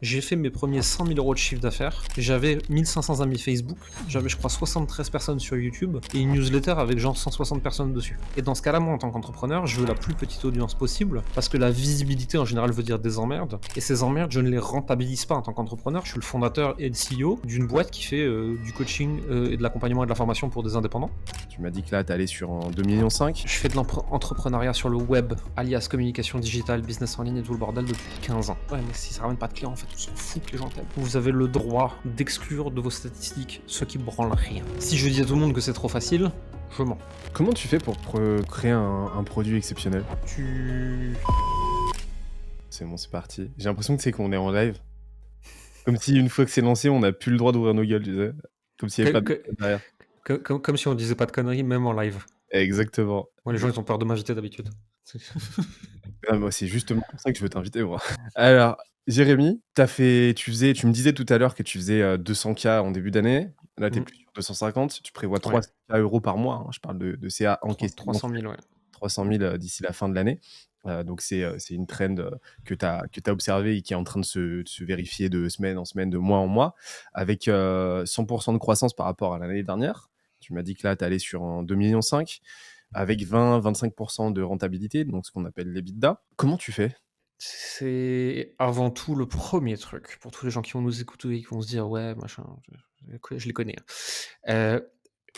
J'ai fait mes premiers 100 000 € de chiffre d'affaires. J'avais 1500 amis Facebook. J'avais, je crois, 73 personnes sur YouTube et une newsletter avec genre 160 personnes dessus. Et dans ce cas-là, moi, en tant qu'entrepreneur, je veux la plus petite audience possible parce que la visibilité en général veut dire des emmerdes. Et ces emmerdes, je ne les rentabilise pas en tant qu'entrepreneur. Je suis le fondateur et le CEO d'une boîte qui fait du coaching et de l'accompagnement et de la formation pour des indépendants. Tu m'as dit que là, tu allé sur un 2,5 millions. Je fais de l'entrepreneuriat sur le web, alias communication digitale, business en ligne et tout le bordel depuis 15 ans. Ouais, mais si ça ramène pas de clients, en fait, on s'en fout que les gens t'aiment. Vous avez le droit d'exclure de vos statistiques ceux qui branlent rien. Si je dis à tout le monde que c'est trop facile, je mens. Comment tu fais pour créer un produit exceptionnel? C'est bon, c'est parti. J'ai l'impression que c'est qu'on est en live. Comme si une fois que c'est lancé, on n'a plus le droit d'ouvrir nos gueules, tu sais? Comme s'il n'y avait Que- pas de que- derrière. comme si on disait pas de conneries, même en live. Exactement. Moi, les gens, ils ont peur de m'inviter d'habitude. Ah, moi, c'est justement pour ça que je veux t'inviter, moi. Alors, Jérémy, tu me disais tout à l'heure que tu faisais 200K en début d'année. Là, tu es Mhm. plus sur 250. Tu prévois Ouais, 300K euros par mois, hein. Je parle de CA encaissé 300 000, ouais. 300 000 d'ici la fin de l'année. Donc, c'est une trend que tu as observée et qui est en train de se vérifier de semaine en semaine, de mois en mois, avec 100% de croissance par rapport à l'année dernière. Tu m'as dit que là, tu allé sur un 2,5 millions, avec 20-25% de rentabilité, donc ce qu'on appelle l'EBITDA. Comment tu fais? C'est avant tout le premier truc pour tous les gens qui vont nous écouter et qui vont se dire ouais machin, je les connais, hein.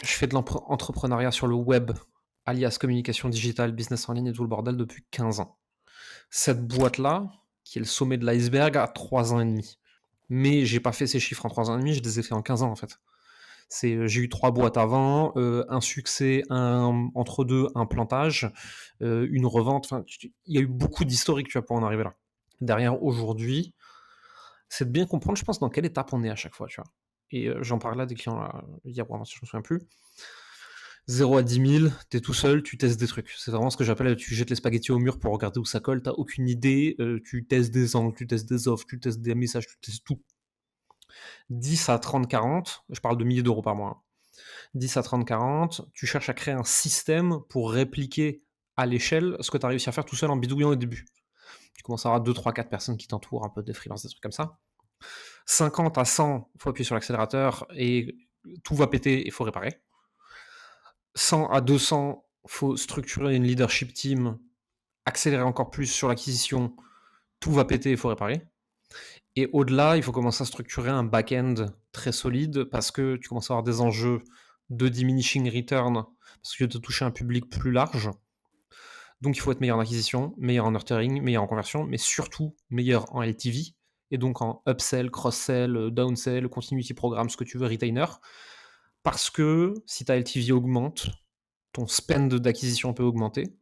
Je fais de l'entrepreneuriat sur le web, alias communication digitale, business en ligne et tout le bordel depuis 15 ans. Cette boîte-là, qui est le sommet de l'iceberg, a 3 ans et demi. Mais j'ai pas fait ces chiffres en 3 ans et demi, je les ai fait en 15 ans en fait. J'ai eu 3 boîtes avant, un succès, un entre deux, un plantage, une revente, enfin, il y a eu beaucoup d'historique, tu vois, pour en arriver là. Derrière, aujourd'hui, c'est de bien comprendre, je pense, dans quelle étape on est à chaque fois, tu vois? Et j'en parlais à des clients là, hier ou avant-hier, je me souviens plus. 0 à 10 000, tu tout seul, tu testes des trucs. C'est vraiment ce que j'appelle, tu jettes les spaghettis au mur pour regarder où ça colle, tu aucune idée, tu testes des angles, tu testes des offres, tu testes des messages, tu testes tout. 10 à 30-40, je parle de milliers d'euros par mois, hein. 10 à 30-40, tu cherches à créer un système pour répliquer à l'échelle ce que tu as réussi à faire tout seul en bidouillant au début. Tu commences à avoir 2, 3, 4 personnes qui t'entourent, un peu des freelances, des trucs comme ça. 50 à 100, il faut appuyer sur l'accélérateur et tout va péter et il faut réparer. 100 à 200, il faut structurer une leadership team, accélérer encore plus sur l'acquisition, tout va péter et il faut réparer. Et au-delà, il faut commencer à structurer un back-end très solide parce que tu commences à avoir des enjeux de diminishing return parce que tu veux te toucher un public plus large. Donc, il faut être meilleur en acquisition, meilleur en nurturing, meilleur en conversion, mais surtout meilleur en LTV et donc en upsell, cross-sell, downsell, continuity programme, ce que tu veux, retainer. Parce que si ta LTV augmente, ton spend d'acquisition peut augmenter.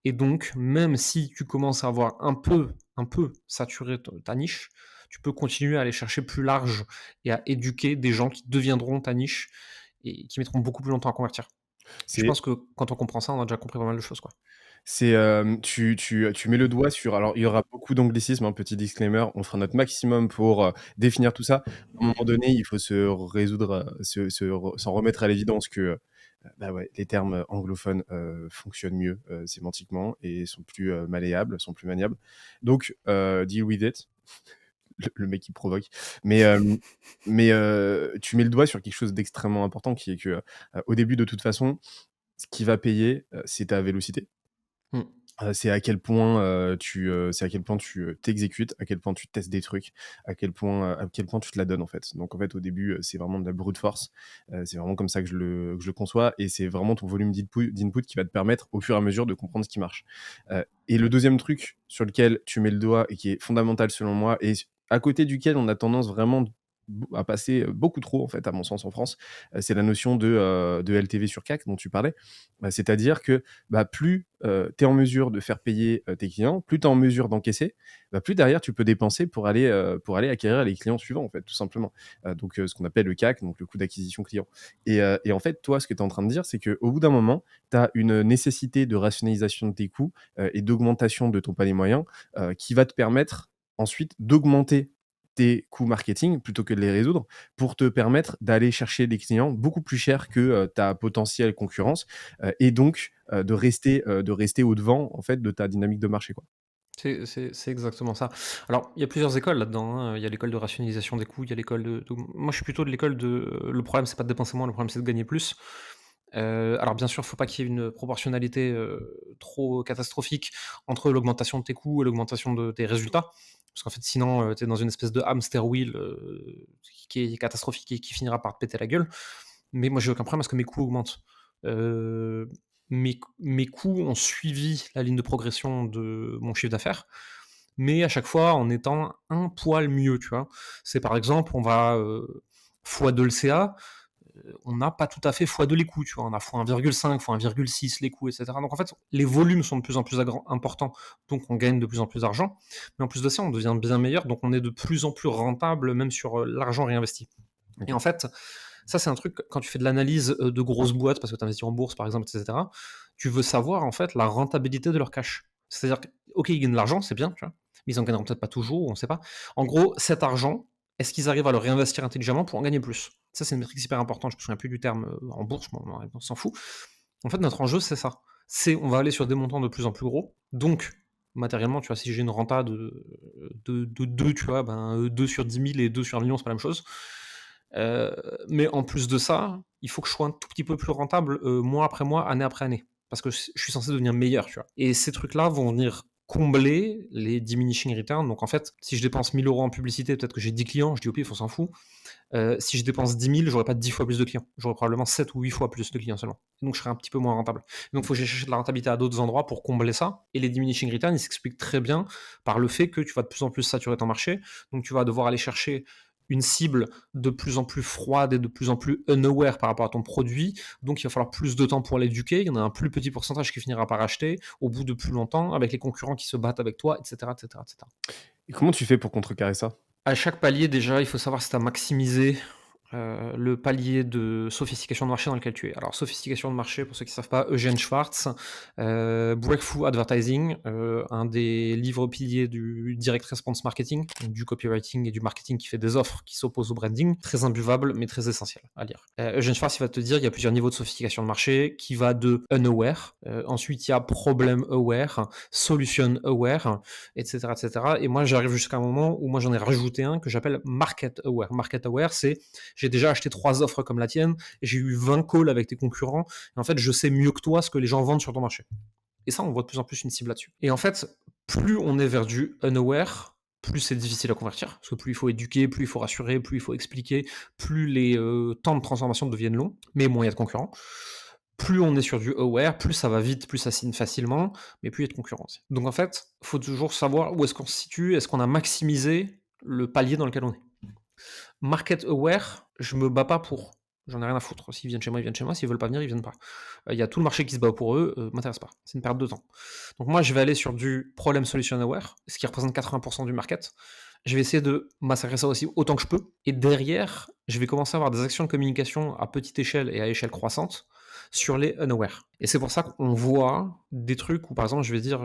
Et donc, même si tu commences à avoir un peu saturé ta niche, tu peux continuer à aller chercher plus large et à éduquer des gens qui deviendront ta niche et qui mettront beaucoup plus longtemps à convertir. Et je C'est pense que quand on comprend ça, on a déjà compris pas mal de choses, quoi. tu mets le doigt sur, alors il y aura beaucoup d'anglicismes, un petit disclaimer, on fera notre maximum pour, définir tout ça. À un moment donné, il faut se résoudre, s'en remettre à l'évidence que, bah, ouais, les termes anglophones, fonctionnent mieux, sémantiquement et sont plus, malléables, sont plus maniables. Donc, deal with it. Le mec qui provoque. Mais, tu mets le doigt sur quelque chose d'extrêmement important qui est que, au début, de toute façon, ce qui va payer, c'est ta vélocité. Mmh. C'est à quel point tu, t'exécutes, à quel point tu testes des trucs, à quel point tu te la donnes, en fait. Donc en fait, au début, c'est vraiment de la brute force. C'est vraiment comme ça que je le conçois et c'est vraiment ton volume d'input qui va te permettre, au fur et à mesure, de comprendre ce qui marche. Et le deuxième truc sur lequel tu mets le doigt et qui est fondamental selon moi et à côté duquel on a tendance vraiment à passer beaucoup trop, en fait, à mon sens, en France, c'est la notion de LTV sur CAC dont tu parlais. C'est-à-dire que plus tu es en mesure de faire payer tes clients, plus tu es en mesure d'encaisser, plus derrière tu peux dépenser pour aller acquérir les clients suivants, en fait, tout simplement. Donc ce qu'on appelle le CAC, donc le coût d'acquisition client. Et en fait, toi, ce que tu es en train de dire, c'est qu'au bout d'un moment, tu as une nécessité de rationalisation de tes coûts et d'augmentation de ton panier moyen qui va te permettre ensuite d'augmenter tes coûts marketing plutôt que de les résoudre pour te permettre d'aller chercher des clients beaucoup plus chers que ta potentielle concurrence et donc de rester au devant en fait de ta dynamique de marché, quoi. C'est exactement ça. Alors, il y a plusieurs écoles là-dedans, hein. Il y a l'école de rationalisation des coûts, il y a l'école de moi, je suis plutôt de l'école de, le problème, c'est pas de dépenser moins, le problème, c'est de gagner plus. Alors bien sûr, faut pas qu'il y ait une proportionnalité, trop catastrophique entre l'augmentation de tes coûts et l'augmentation de tes résultats. Parce qu'en fait, sinon, tu es dans une espèce de hamster wheel, qui est catastrophique et qui finira par te péter la gueule. Mais moi, j'ai aucun problème à ce que mes coûts augmentent. Heu, mes coûts ont suivi la ligne de progression de mon chiffre d'affaires, mais à chaque fois en étant un poil mieux, tu vois? C'est par exemple, on va, x2 le CA, on n'a pas tout à fait x2 les coûts, tu vois? On a x1,5, x1,6 les coûts et cetera. Donc en fait, les volumes sont de plus en plus importants, donc on gagne de plus en plus d'argent. Mais en plus de ça, on devient bien meilleur, donc on est de plus en plus rentable même sur, l'argent réinvesti. Et OK. en fait, ça, c'est un truc, quand tu fais de l'analyse de grosses boîtes, parce que tu investis en bourse, par exemple, etc., tu veux savoir, en fait, la rentabilité de leur cash. C'est-à-dire que, OK, ils gagnent de l'argent, c'est bien, tu vois, mais ils en gagneront peut-être pas toujours, on ne sait pas. En gros, cet argent, est-ce qu'ils arrivent à le réinvestir intelligemment pour en gagner plus? Ça, c'est une métrique super importante. Je me souviens plus du terme en bourse, mais on s'en fout. En fait, notre enjeu, c'est ça. C'est, on va aller sur des montants de plus en plus gros. Donc, matériellement, tu vois, si j'ai une renta de 2, tu vois, ben, 2 sur 10 000 et 2 sur 1 million, c'est pas la même chose. Heu, mais en plus de ça, il faut que je sois un tout petit peu plus rentable, mois après mois, année après année. Parce que je suis censé devenir meilleur, tu vois? Et ces trucs-là vont venir combler les diminishing returns. Donc en fait, si je dépense 1 000 € en publicité, peut-être que j'ai 10 clients, je dis: «Au pif, on s'en fout». Si je dépense 10 000, j'aurai pas 10 fois plus de clients. J'aurai probablement 7 ou 8 fois plus de clients seulement. Donc je serai un petit peu moins rentable. Donc il faut que j'aille chercher de la rentabilité à d'autres endroits pour combler ça. Et les diminishing returns, ils s'expliquent très bien par le fait que tu vas de plus en plus saturer ton marché. Donc tu vas devoir aller chercher une cible de plus en plus froide et de plus en plus unaware par rapport à ton produit. Donc il va falloir plus de temps pour l'éduquer. Il y en a un plus petit pourcentage qui finira par acheter au bout de plus longtemps avec les concurrents qui se battent avec toi, etc., etc., etc. Et comment tu fais pour contrecarrer ça? À chaque palier, déjà, il faut savoir si tu as maximisé le palier de sophistication de marché dans lequel tu es. Alors, sophistication de marché, pour ceux qui ne savent pas, Eugène Schwartz, Breakthrough Advertising, un des livres piliers du direct response marketing, donc du copywriting et du marketing qui fait des offres qui s'opposent au branding, très imbuvable mais très essentiel à lire. Eugène Schwartz, il va te dire il y a plusieurs niveaux de sophistication de marché qui va de unaware, ensuite il y a problem aware, solution aware, etc., etc. Et moi, j'arrive jusqu'à un moment où moi j'en ai rajouté un que j'appelle market aware. Market aware, c'est j'ai déjà acheté 3 offres comme la tienne et j'ai eu 20 calls avec tes concurrents. Et en fait, je sais mieux que toi ce que les gens vendent sur ton marché. Et ça, on voit de plus en plus une cible là-dessus. Et en fait, plus on est vers du unaware, plus c'est difficile à convertir. Parce que plus il faut éduquer, plus il faut rassurer, plus il faut expliquer, plus les temps de transformation deviennent longs, mais moins il y a de concurrents. Plus on est sur du aware, plus ça va vite, plus ça signe facilement, mais plus il y a de concurrence. Donc en fait, il faut toujours savoir où est-ce qu'on se situe, est-ce qu'on a maximisé le palier dans lequel on est. Market aware, je me bats pas pour. J'en ai rien à foutre. S'ils viennent chez moi, ils viennent chez moi. S'ils veulent pas venir, ils viennent pas. Il y a tout le marché qui se bat pour eux, m'intéresse pas. C'est une perte de temps. Donc moi, je vais aller sur du problem solution aware, ce qui représente 80% du market. Je vais essayer de massacrer ça aussi autant que je peux. Et derrière, je vais commencer à avoir des actions de communication à petite échelle et à échelle croissante sur les unaware. Et c'est pour ça qu'on voit des trucs où, par exemple, je vais dire,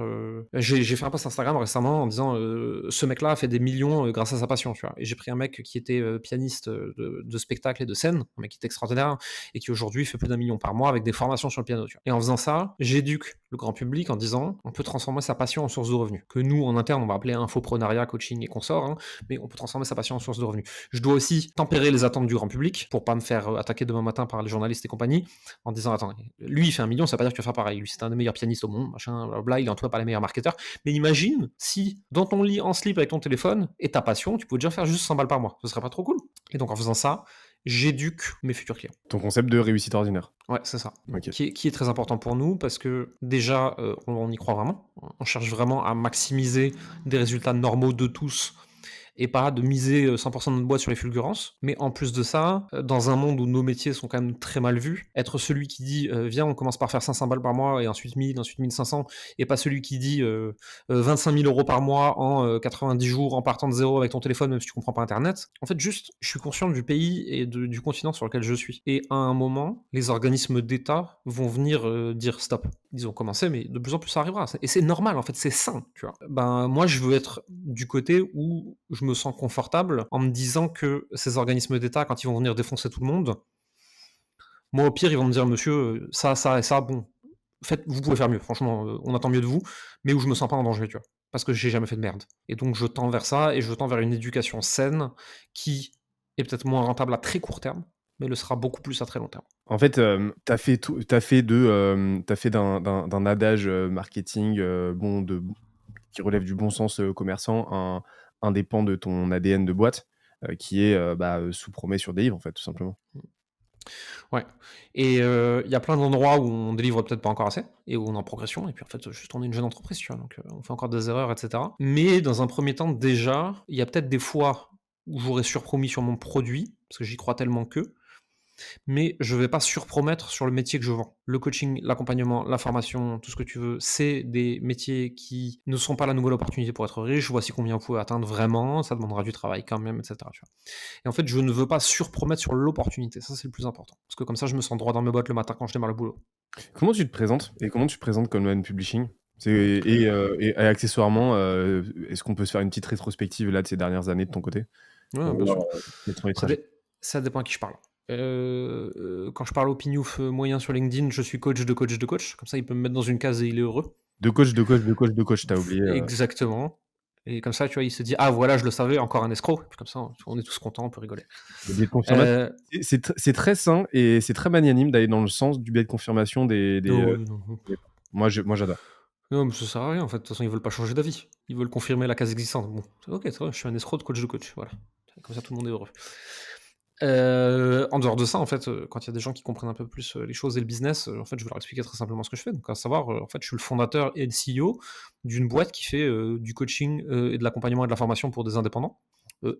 j'ai fait un post Instagram récemment en disant, ce mec-là a fait des millions grâce à sa passion, tu vois. Et j'ai pris un mec qui était pianiste de spectacle et de scène, un mec qui est extraordinaire et qui aujourd'hui fait plus d'1 million par mois avec des formations sur le piano, tu vois. Et en faisant ça, j'éduque le grand public en disant, on peut transformer sa passion en source de revenus. Que nous, en interne, on va appeler infoprenariat, coaching et consorts, hein, mais on peut transformer sa passion en source de revenus. Je dois aussi tempérer les attentes du grand public pour pas me faire attaquer demain matin par les journalistes et compagnie en disant, attends, lui il fait 1 million, ça veut pas dire que tu vas faire pareil. Lui c'est un des meilleurs pianistes au monde, machin, blablabla, il est entouré par les meilleurs marketeurs. Mais imagine si dans ton lit en slip avec ton téléphone et ta passion, tu pouvais déjà faire juste 100 balles par mois. Ce serait pas trop cool? Et donc en faisant ça, j'éduque mes futurs clients. Ton concept de réussite ordinaire. Ouais, c'est ça. OK. Qui est très important pour nous parce que déjà, on y croit vraiment. On cherche vraiment à maximiser des résultats normaux de tous et pas de miser 100% de notre boîte sur les fulgurances. Mais en plus de ça, dans un monde où nos métiers sont quand même très mal vus, être celui qui dit viens, on commence par faire 500 balles par mois et ensuite 1000, ensuite 1500, et pas celui qui dit 25 000 € par mois en 90 jours en partant de zéro avec ton téléphone, même si tu comprends pas Internet. En fait, juste, je suis conscient du pays et du continent sur lequel je suis. Et à un moment, les organismes d'État vont venir dire stop. Ils ont commencé, mais de plus en plus ça arrivera. Et c'est normal, en fait, c'est sain, tu vois. Ben, moi, je veux être du côté où je me sens confortable en me disant que ces organismes d'État, quand ils vont venir défoncer tout le monde, moi, au pire, ils vont me dire, monsieur, ça et ça, bon, faites, vous pouvez faire mieux, franchement, on attend mieux de vous, mais où je me sens pas en danger, tu vois. parce que j'ai jamais fait de merde. Et donc je tends vers ça et je tends vers une éducation saine qui est peut-être moins rentable à très court terme, mais le sera beaucoup plus à très long terme. En fait, tu fait d'un adage, marketing, qui relève du bon sens, commerçant, un des pans de ton ADN de boîte, qui est, sous promet sur délivre, en fait, tout simplement. Ouais et il y a plein d'endroits où on délivre peut-être pas encore assez et où on est en progression et puis en fait, juste on est une jeune entreprise, tu vois? Donc on fait encore des erreurs et cetera. Mais dans un premier temps déjà, il y a peut-être des fois où j'aurais surpromis sur mon produit, parce que j'y crois tellement que, mais je vais pas surpromettre sur le métier que je vends. Le coaching, l'accompagnement, la formation, tout ce que tu veux, c'est des métiers qui ne sont pas la nouvelle opportunité pour être riche. Voici combien vous pouvez atteindre vraiment, ça demandera du travail quand même, et cetera, tu vois? Et en fait, je ne veux pas surpromettre sur l'opportunité, ça c'est le plus important. Parce que comme ça, je me sens droit dans mes bottes le matin quand je démarre le boulot. Comment tu te présentes et comment tu te présentes Conman Publishing? Et accessoirement, est-ce qu'on peut se faire une petite rétrospective, là, de ces dernières années de ton côté? Ouais, Pour bien voir, sûr. quels sont les Ça, trajets. ça dépend à qui je parle. Quand je parle au pignouf moyen sur LinkedIn, je suis coach de coach de coach. Comme ça, il peut me mettre dans une case et il est heureux. De coach, de coach, de coach, de coach, tu oublié, Exactement. Et comme ça, tu vois, il se dit: «Ah voilà, je le savais, encore un escroc». Puis comme ça, on est tous contents, on peut rigoler. le biais de confirmation. Heu, C'est très sain et c'est très magnanime d'aller dans le sens du biais de confirmation oh non, des moi j'adore. non, mais ça sert à rien en fait. De toute façon, ils veulent pas changer d'avis. Ils veulent confirmer la case existante. Bon, OK, c'est vrai, je suis un escroc de coach de coach, voilà. Comme ça, tout le monde est heureux. En dehors de ça, en fait, quand il y a des gens qui comprennent un peu plus, les choses et le business, en fait, je vais leur expliquer très simplement ce que je fais. Donc à savoir, en fait, je suis le fondateur et le CEO d'une boîte qui fait, du coaching, et de l'accompagnement et de la formation pour des indépendants,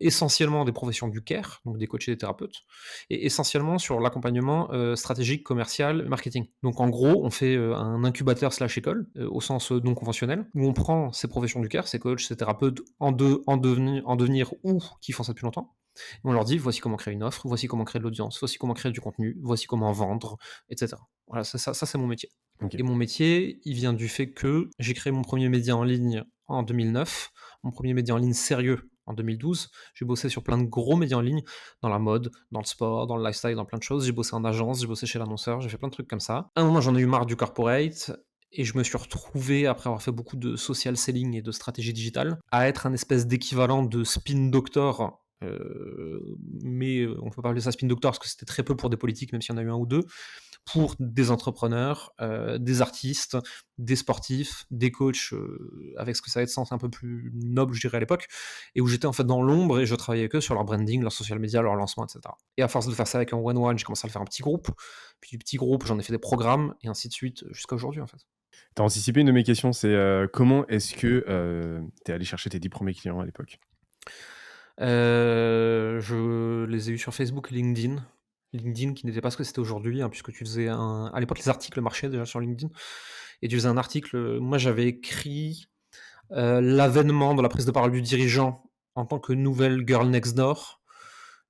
essentiellement des professions du care, donc des coachs et des thérapeutes et essentiellement sur l'accompagnement, stratégique, commercial, marketing. Donc en gros, on fait, un incubateur/école, au sens, non conventionnel, où on prend ces professions du care, ces coachs, ces thérapeutes en devenir ou qui font ça depuis longtemps. On leur dit voici comment créer une offre, voici comment créer de l'audience, voici comment créer du contenu, voici comment vendre, etc. Voilà, ça c'est mon métier. OK. Et mon métier, il vient du fait que j'ai créé mon premier média en ligne en 2009, mon premier média en ligne sérieux en 2012. J'ai bossé sur plein de gros médias en ligne, dans la mode, dans le sport, dans le lifestyle, dans plein de choses. J'ai bossé en agence, j'ai bossé chez l'annonceur, j'ai fait plein de trucs comme ça. À un moment, j'en ai eu marre du corporate. Et je me suis retrouvé, après avoir fait beaucoup de social selling et de stratégie digitale, à être un espèce d'équivalent de spin doctor mais on ne peut pas appeler ça spin doctor parce que c'était très peu pour des politiques, même s'il y en a eu un ou deux, pour des entrepreneurs, des artistes, des sportifs, des coachs, avec ce que ça avait de sens un peu plus noble, je dirais, à l'époque, et où j'étais en fait dans l'ombre et je travaillais avec eux sur leur branding, leur social media, leur lancement, etc. Et à force de faire ça avec un one-one, j'ai commencé à le faire un petit groupe, puis du petit groupe, j'en ai fait des programmes, et ainsi de suite, jusqu'à aujourd'hui, en fait. Tu as anticipé une de mes questions, c'est, comment est-ce que, tu es allé chercher tes 10 premiers clients à l'époque? Je les ai eus sur Facebook et LinkedIn. LinkedIn qui n'était pas ce que c'était aujourd'hui, hein, puisque tu faisais un à l'époque, les articles marchaient déjà sur LinkedIn et tu faisais un article, moi j'avais écrit, l'avènement de la prise de parole du dirigeant en tant que nouvelle girl next door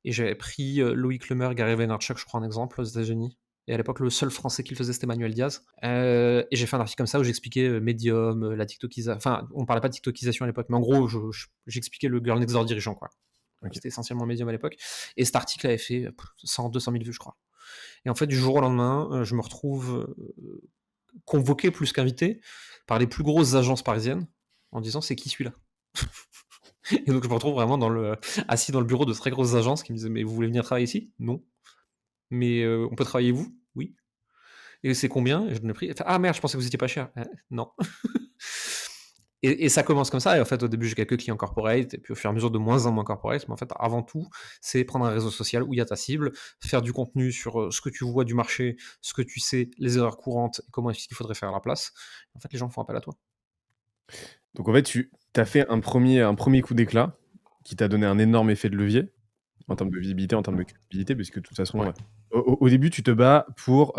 et j'avais pris, Loïc Lemer, Gary Vaynerchuk, je crois, en exemple aux États-Unis et à l'époque, le seul français qui le faisait, c'était Manuel Diaz, et j'ai fait un article comme ça où j'expliquais, Medium, la enfin, on parlait pas de TikTokisation à l'époque, mais en gros, j'expliquais le girl next door dirigeant, quoi. OK. C'était essentiellement Medium à l'époque. Et cet article avait fait 100-200 000 vues, je crois. Et en fait, du jour au lendemain, je me retrouve convoqué plus qu'invité par les plus grosses agences parisiennes en disant c'est qui celui-là. Et donc je me retrouve vraiment assis dans le bureau de très grosses agences qui me disaient mais vous voulez venir travailler ici? Non. Mais on peut travailler vous? Oui. Et c'est combien? Et je donne le prix. Elle fait, ah merde, je pensais que vous étiez pas cher. Non. Et ça commence comme ça. Et en fait, au début, j'ai quelques clients corporate, et puis au fur et à mesure, de moins en moins corporate. Mais en fait, avant tout, c'est prendre un réseau social où il y a ta cible, faire du contenu sur ce que tu vois du marché, ce que tu sais, les erreurs courantes, et comment est-ce qu'il faudrait faire à la place. En fait, les gens font appel à toi. Donc en fait, tu as fait un premier coup d'éclat qui t'a donné un énorme effet de levier en termes de visibilité, en termes de crédibilité, puisque de toute façon, Ouais. au début, tu te bats pour,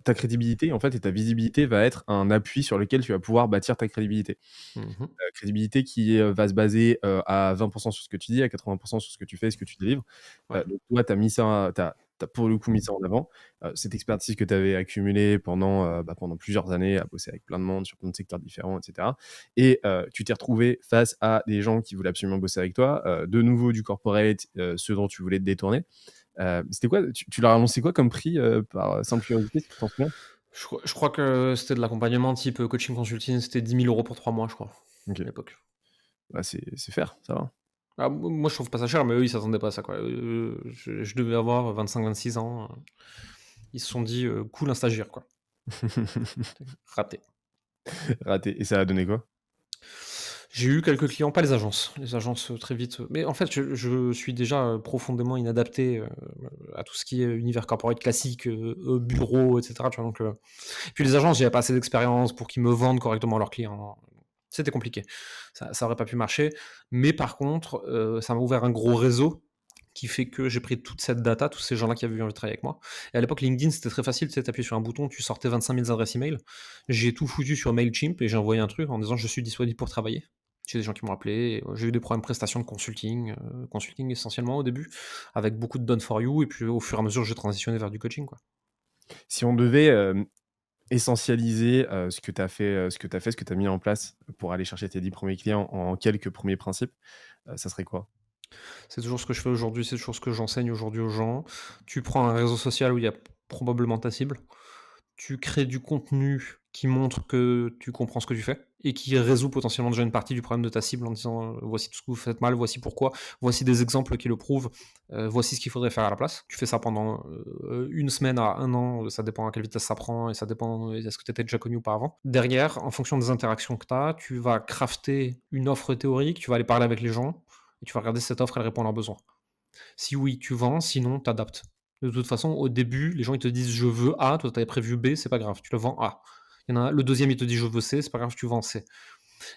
ta crédibilité, en fait, et ta visibilité va être un appui sur lequel tu vas pouvoir bâtir ta crédibilité. Mhm. Crédibilité qui, va se baser, à 20 sur ce que tu dis, à 80 sur ce que tu fais et ce que tu délivres. Ouais. Donc toi, tu as mis ça tu pour le coup mis ça en avant. Cette expertise que tu avais accumulée pendant plusieurs années à bosser avec plein de monde sur plein de secteurs différents et cetera, et tu t'es retrouvé face à des gens qui voulaient absolument bosser avec toi, de nouveau du corporate, ce dont tu voulais te détourner. C'était quoi? Tu leur as annoncé quoi comme prix, par simple curiosité, si tu t'en souviens? Je crois que c'était de l'accompagnement type, coaching consulting, c'était 10 000 € pour 3 mois, je crois, OK. à l'époque. Bah, c'est faire, ça va. Ah, moi, je trouve pas ça cher, mais eux, ils s'attendaient pas à ça, quoi. Je devais avoir 25-26 ans, ils se sont dit: «Cool, un stagiaire, quoi». Raté. Raté et ça a donné quoi? J'ai eu quelques clients, pas les agences. Les agences, très vite, mais en fait, je suis déjà, profondément inadapté, à tout ce qui est univers corporate classique, bureau et cetera, tu vois? Donc, puis les agences, j'avais pas assez d'expérience pour qu'ils me vendent correctement leurs clients. C'était compliqué. Ça aurait pas pu marcher, mais par contre, ça m'a ouvert un gros réseau qui fait que j'ai pris toute cette data, tous ces gens-là qui avaient eu envie de travailler avec moi. Et à l'époque, LinkedIn, c'était très facile, tu sais, tu sur un bouton, tu sortais 25 000 adresses email. J'ai tout foutu sur Mailchimp et j'ai envoyé un truc en disant: «Je suis disponible pour travailler». J'ai des gens qui m'ont appelé, et j'ai eu des problèmes de prestation de consulting essentiellement au début, avec beaucoup de done for you, et puis au fur et à mesure, j'ai transitionné vers du coaching, quoi. Si on devait, essentialiser, ce que tu as fait, ce que tu as mis en place pour aller chercher tes 10 premiers clients en quelques premiers principes, ça serait quoi? C'est toujours ce que je fais aujourd'hui, c'est toujours ce que j'enseigne aujourd'hui aux gens. Tu prends un réseau social où il y a probablement ta cible, tu crées du contenu qui montre que tu comprends ce que tu fais et qui résout potentiellement déjà une partie du problème de ta cible en disant, voici tout ce que vous faites mal, voici pourquoi, voici des exemples qui le prouvent, voici ce qu'il faudrait faire à la place. Tu fais ça pendant 1 semaine à 1 an, ça dépend à quelle vitesse ça prend et ça dépend est-ce que tu étais déjà connu auparavant. Derrière, en fonction des interactions que tu as, tu vas crafter une offre théorique, tu vas aller parler avec les gens et tu vas regarder si cette offre, elle répond à leurs besoins. Si oui, tu vends, sinon tu adaptes. De toute façon, au début, les gens ils te disent: «Je veux A», toi tu avais prévu B, c'est pas grave, tu le vends A. Il y en a le deuxième il te dit: «Je veux C», c'est pas grave, tu vends C.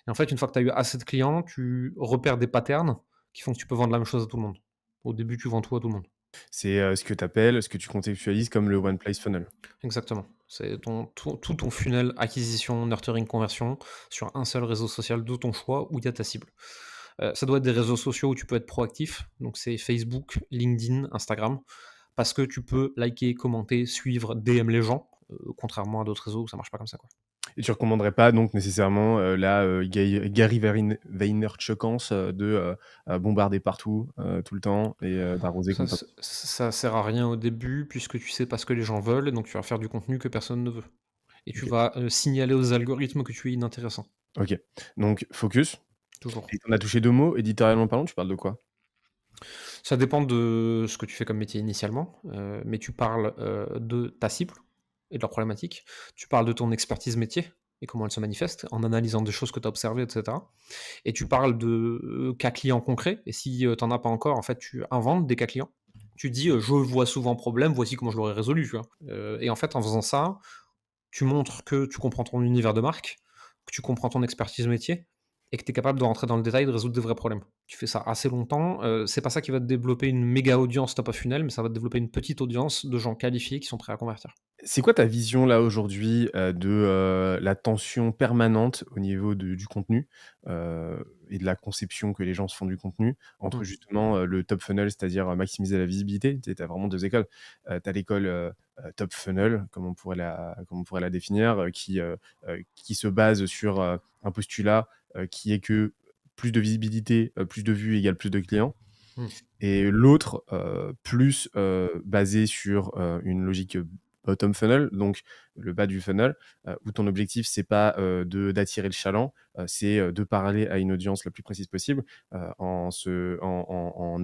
Et en fait, une fois que tu as eu assez de clients, tu repères des patterns qui font que tu peux vendre la même chose à tout le monde. Au début, tu vends tout à tout le monde. C'est, ce que tu appelles, ce que tu contextualises comme le one place funnel. Exactement. C'est tout ton funnel acquisition, nurturing, conversion sur un seul réseau social de ton choix où il y a ta cible. Ça doit être des réseaux sociaux où tu peux être proactif, donc c'est Facebook, LinkedIn, Instagram, parce que tu peux liker, commenter, suivre, DM les gens, contrairement à d'autres réseaux où ça marche pas comme ça, quoi. Et tu recommanderais pas donc nécessairement, la, Gary Vaynerchukance, de, bombarder partout, tout le temps et d'arroser Ça comme ça. ça sert à rien au début puisque tu sais pas ce que les gens veulent et donc tu vas faire du contenu que personne ne veut et tu OK. vas, signaler aux algorithmes que tu es inintéressant, OK. Donc focus toujours. et tu en as touché 2 mots, éditorialement parlant, tu parles de quoi? Ça dépend de ce que tu fais comme métier initialement, mais tu parles, de ta cible et de leurs problématiques. Tu parles de ton expertise métier et comment elle se manifeste en analysant des choses que tu as observées et cetera, et tu parles de, cas clients concrets, et si, tu en as pas encore, en fait, tu inventes des cas clients. Tu dis, «Je vois souvent problème, voici comment je l'aurais résolu», tu vois? Et en fait, en faisant ça, tu montres que tu comprends ton univers de marque, que tu comprends ton expertise métier et que tu es capable de rentrer dans le détail, de résoudre des vrais problèmes. Tu fais ça assez longtemps, c'est pas ça qui va te développer une méga audience top of funnel, mais ça va te développer une petite audience de gens qualifiés qui sont prêts à convertir. C'est quoi ta vision là aujourd'hui, de, la tension permanente au niveau du contenu, et de la conception que les gens se font du contenu entre Mmh. justement, le top funnel, c'est-à-dire, maximiser la visibilité? Tu as vraiment 2 écoles. Tu as l'école, top funnel, comme on pourrait la définir, qui se base sur, un postulat, qui est que plus de visibilité, plus de vues égale plus de clients. Mmh. Et l'autre, plus, basé sur, une logique, bottom funnel, donc le bas du funnel, où ton objectif c'est pas, de d'attirer le chaland, c'est, de parler à une audience la plus précise possible, en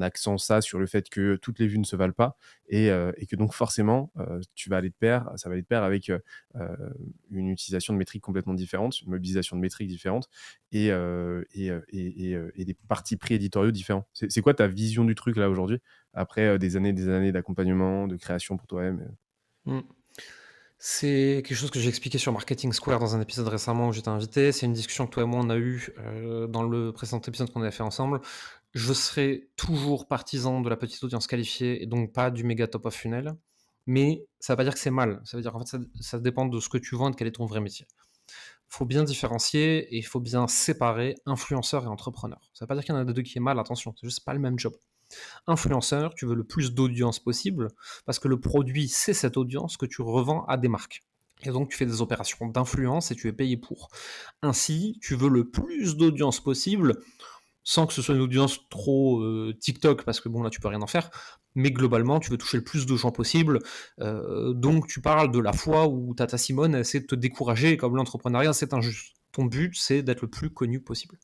axant ça sur le fait que toutes les vues ne se valent pas et que donc forcément, ça va aller de pair avec, une utilisation de métriques complètement différentes, une mobilisation de métriques différentes et des partis pris éditoriaux différents. C'est quoi ta vision du truc là aujourd'hui? Après, des années d'accompagnement, de création pour toi-même, Mmh. C'est quelque chose que j'ai expliqué sur Marketing Square dans un épisode récemment où j'étais invité. C'est une discussion que toi et moi on a eue, dans le précédent épisode qu'on avait fait ensemble. Je serai toujours partisan de la petite audience qualifiée et donc pas du méga top of funnel, mais ça ne veut pas dire que c'est mal. Ça veut dire, en fait, ça dépend de ce que tu vends et de quel est ton vrai métier. Il faut bien différencier et il faut bien séparer influenceur et entrepreneur. Ça ne veut pas dire qu'il y en a des 2 qui est mal, attention, c'est juste pas le même job. Influenceur, tu veux le plus d'audience possible parce que le produit, c'est cette audience que tu revends à des marques. Et donc, tu fais des opérations d'influence et tu es payé pour. Ainsi, tu veux le plus d'audience possible sans que ce soit une audience trop TikTok, parce que bon, là, tu peux rien en faire, mais globalement, tu veux toucher le plus de gens possible. Donc, tu parles de la fois où Tata Simone essaie de te décourager, comme l'entrepreneuriat, c'est injuste. Ton but, c'est d'être le plus connu possible.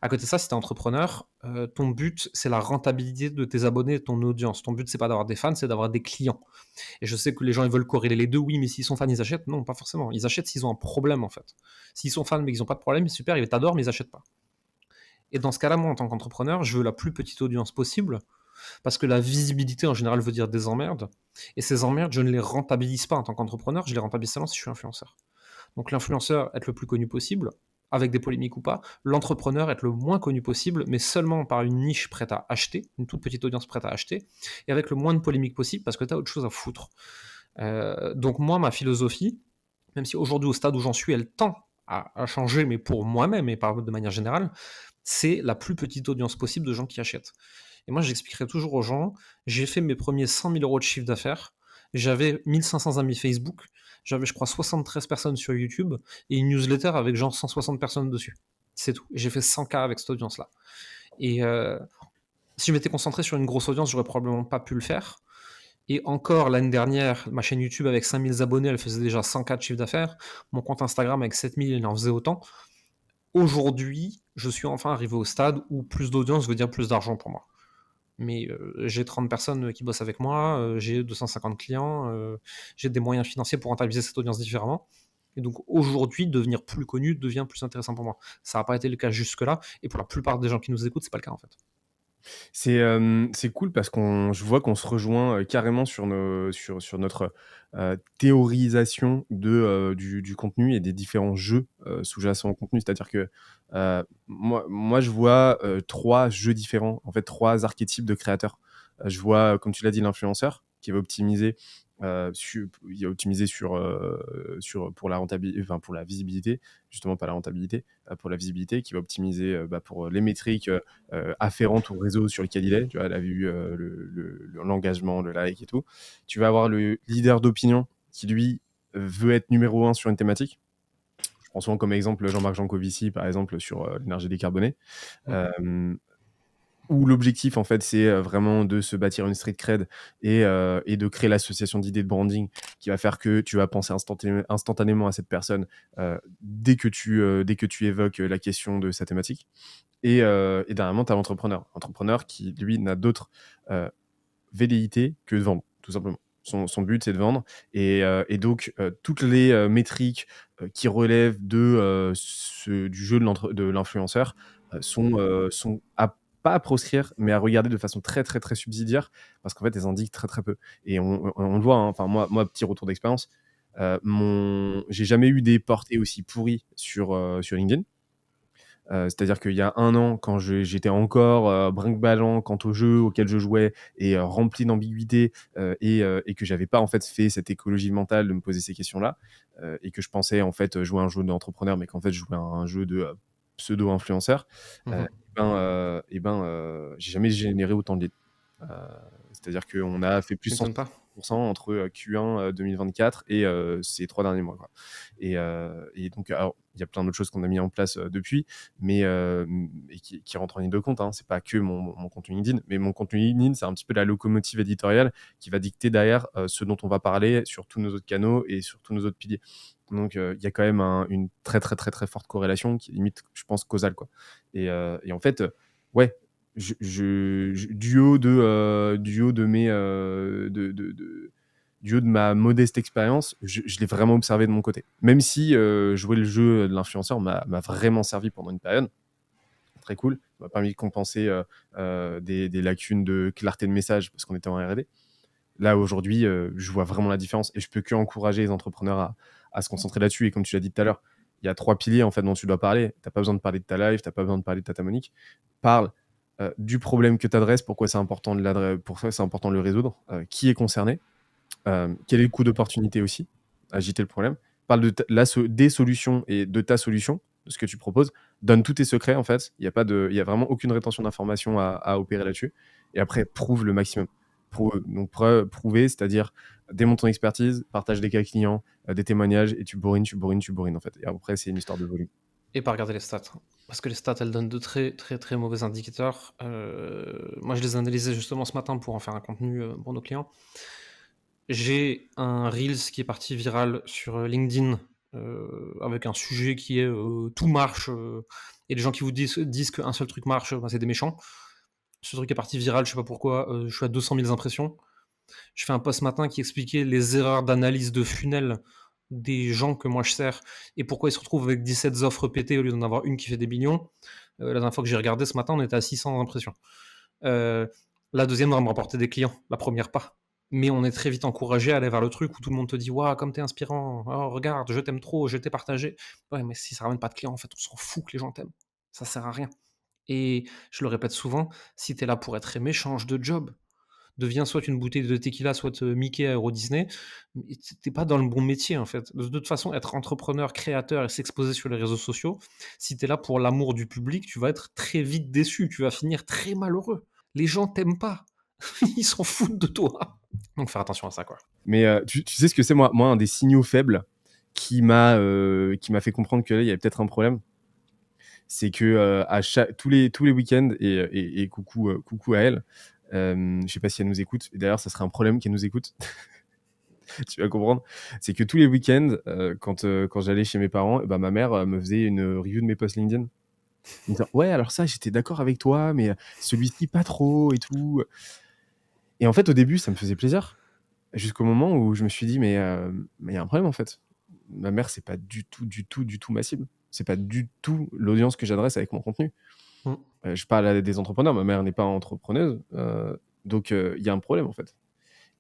À côté de ça, si tu es entrepreneur, ton but, c'est la rentabilité de tes abonnés et de ton audience. Ton but, c'est pas d'avoir des fans, c'est d'avoir des clients. Et je sais que les gens, ils veulent corréler les deux. Oui, mais s'ils sont fans, ils achètent. Non, pas forcément. Ils achètent s'ils ont un problème, en fait. S'ils sont fans, mais qu'ils n'ont pas de problème, super, ils t'adorent, mais ils achètent pas. Et dans ce cas-là, moi, en tant qu'entrepreneur, je veux la plus petite audience possible, parce que la visibilité, en général, veut dire des emmerdes. Et ces emmerdes, je ne les rentabilise pas en tant qu'entrepreneur, je les rentabilise seulement si je suis influenceur. Donc l'influenceur, être le plus connu possible, avec des polémiques ou pas. L'entrepreneur, être le moins connu possible, mais seulement par une niche prête à acheter, une toute petite audience prête à acheter, et avec le moins de polémiques possible, parce que tu as autre chose à foutre. Donc moi, ma philosophie, même si aujourd'hui, au stade où j'en suis, elle tend à changer, mais pour moi-même et de manière générale, c'est la plus petite audience possible de gens qui achètent. Et moi, j'expliquerai toujours aux gens, j'ai fait mes premiers 100 000 euros de chiffre d'affaires, j'avais 1500 amis Facebook, j'avais, je crois, 73 personnes sur YouTube et une newsletter avec genre 160 personnes dessus. C'est tout. J'ai fait 100K avec cette audience-là. Et si je m'étais concentré sur une grosse audience, j'aurais probablement pas pu le faire. Et encore l'année dernière, ma chaîne YouTube avec 5000 abonnés, elle faisait déjà 100K de chiffre d'affaires. Mon compte Instagram avec 7000, il en faisait autant. Aujourd'hui, je suis enfin arrivé au stade où plus d'audience veut dire plus d'argent pour moi. Mais j'ai 30 personnes qui bossent avec moi, j'ai 250 clients, j'ai des moyens financiers pour rentabiliser cette audience différemment. Et donc aujourd'hui, devenir plus connu devient plus intéressant pour moi. Ça n'a pas été le cas jusque-là, et pour la plupart des gens qui nous écoutent, c'est pas le cas en fait. C'est cool parce je vois qu'on se rejoint carrément sur notre théorisation du contenu et des différents jeux sous-jacents au contenu. C'est-à-dire que moi, je vois trois jeux différents, en fait, trois archétypes de créateurs. Je vois, comme tu l'as dit, l'influenceur qui va optimiser. Il a optimisé pour la rentabilité, enfin pour la visibilité, justement pas la rentabilité, pour la visibilité, qui va optimiser pour les métriques afférentes au réseau sur lequel il est. Tu vois, la vue, l'engagement, le like et tout. Tu vas avoir le leader d'opinion qui, lui, veut être numéro 1 sur une thématique. Je prends souvent comme exemple Jean-Marc Jancovici, par exemple, sur l'énergie décarbonée. Où l'objectif, en fait, c'est vraiment de se bâtir une street cred et de créer l'association d'idées de branding qui va faire que tu vas penser instantanément à cette personne dès que tu évoques la question de sa thématique. Et dernièrement, tu as l'entrepreneur qui, lui, n'a d'autre velléité que de vendre, tout simplement. Son but, c'est de vendre. Et donc, toutes les métriques qui relèvent du jeu de l'influenceur sont pas à proscrire, mais à regarder de façon très, très, très subsidiaire, parce qu'en fait, elles indiquent très, très peu. Et on le voit, hein. Enfin, moi, petit retour d'expérience, j'ai jamais eu des portées aussi pourries sur LinkedIn. C'est-à-dire qu'il y a 1 an, quand j'étais encore brinque-ballant quant au jeu auquel je jouais et rempli d'ambiguïté et que j'avais pas en fait fait cette écologie mentale de me poser ces questions-là et que je pensais en fait jouer à un jeu d'entrepreneur, mais qu'en fait je jouais à un jeu de pseudo-influenceur, Mhm. j'ai jamais généré autant de leads. Euh, C'est-à-dire qu'on a fait plus Ça m'étonne pas. 160% entre Q1 2024 et ces 3 derniers mois, quoi. Et donc, alors, il y a plein d'autres choses qu'on a mis en place depuis, mais et qui rentrent en ligne de compte. Hein. C'est pas que mon contenu LinkedIn, mais mon contenu LinkedIn, c'est un petit peu la locomotive éditoriale qui va dicter derrière ce dont on va parler sur tous nos autres canaux et sur tous nos autres piliers. Donc, il y a quand même une très, très, très, très forte corrélation qui est limite, je pense, causale, quoi. Et en fait, ouais, du haut de ma modeste expérience, je l'ai vraiment observé de mon côté. Même si jouer le jeu de l'influenceur m'a vraiment servi pendant une période, très cool, m'a permis de compenser des lacunes de clarté de message parce qu'on était en R&D. Là, aujourd'hui, je vois vraiment la différence et je peux que encourager les entrepreneurs à se concentrer là-dessus. Et comme tu l'as dit tout à l'heure, il y a 3 piliers en fait dont tu dois parler. Tu n'as pas besoin de parler de ta live, tu n'as pas besoin de parler de Tata Monique. Parle du problème que tu adresses, pourquoi c'est important de le résoudre, qui est concerné, quel est le coût d'opportunité aussi, agiter le problème. Parle des solutions et de ta solution, de ce que tu proposes. Donne tous tes secrets en fait. Il y a vraiment aucune rétention d'informations à opérer là-dessus. Et après, prouve le maximum. Prouver, c'est-à-dire démontre ton expertise, partage des cas clients, des témoignages, et tu bourrines en fait. Et après, c'est une histoire de volume. Et pas regarder les stats. Parce que les stats, elles donnent de très, très, très mauvais indicateurs. Moi, je les ai analysés justement ce matin pour en faire un contenu, pour nos clients. J'ai un reels qui est parti viral sur, LinkedIn, avec un sujet qui est, tout marche, et les gens qui vous disent qu'un seul truc marche, bah, c'est des méchants. Ce truc est parti viral, je sais pas pourquoi, je suis à 200 000 impressions. Je fais un post ce matin qui expliquait les erreurs d'analyse de funnel des gens que moi je sers et pourquoi ils se retrouvent avec 17 offres pétées au lieu d'en avoir une qui fait des millions. La dernière fois que j'ai regardé ce matin, on était à 600 impressions. La deuxième va me rapporter des clients, la première pas. Mais on est très vite encouragé à aller vers le truc où tout le monde te dit waouh, comme t'es inspirant, oh, regarde, je t'aime trop, je t'ai partagé. Ouais, mais si ça ramène pas de clients, en fait, on s'en fout que les gens t'aiment. Ça sert à rien. Et je le répète souvent, si t'es là pour être aimé, change de job. Deviens soit une bouteille de tequila, soit Mickey à Euro Disney. Mais t'es pas dans le bon métier, en fait. De toute façon, être entrepreneur, créateur et s'exposer sur les réseaux sociaux, si t'es là pour l'amour du public, tu vas être très vite déçu. Tu vas finir très malheureux. Les gens t'aiment pas. Ils s'en foutent de toi. Donc faire attention à ça, quoi. Mais tu sais ce que c'est, moi, un des signaux faibles qui m'a fait comprendre que là, il y avait peut-être un problème. C'est que tous les week-ends, et coucou à elle, je sais pas si elle nous écoute, et d'ailleurs, ça serait un problème qu'elle nous écoute. Tu vas comprendre. C'est que tous les week-ends, quand j'allais chez mes parents, bah, ma mère me faisait une review de mes posts LinkedIn. En me disant ouais, alors ça, j'étais d'accord avec toi, mais celui-ci, pas trop et tout. Et en fait, au début, ça me faisait plaisir. Jusqu'au moment où je me suis dit, mais il y a un problème en fait. Ma mère, c'est pas du tout, du tout, du tout ma cible. C'est pas du tout l'audience que j'adresse avec mon contenu. Mm. Je parle à des entrepreneurs. Ma mère n'est pas entrepreneuse. Donc, il y a un problème en fait.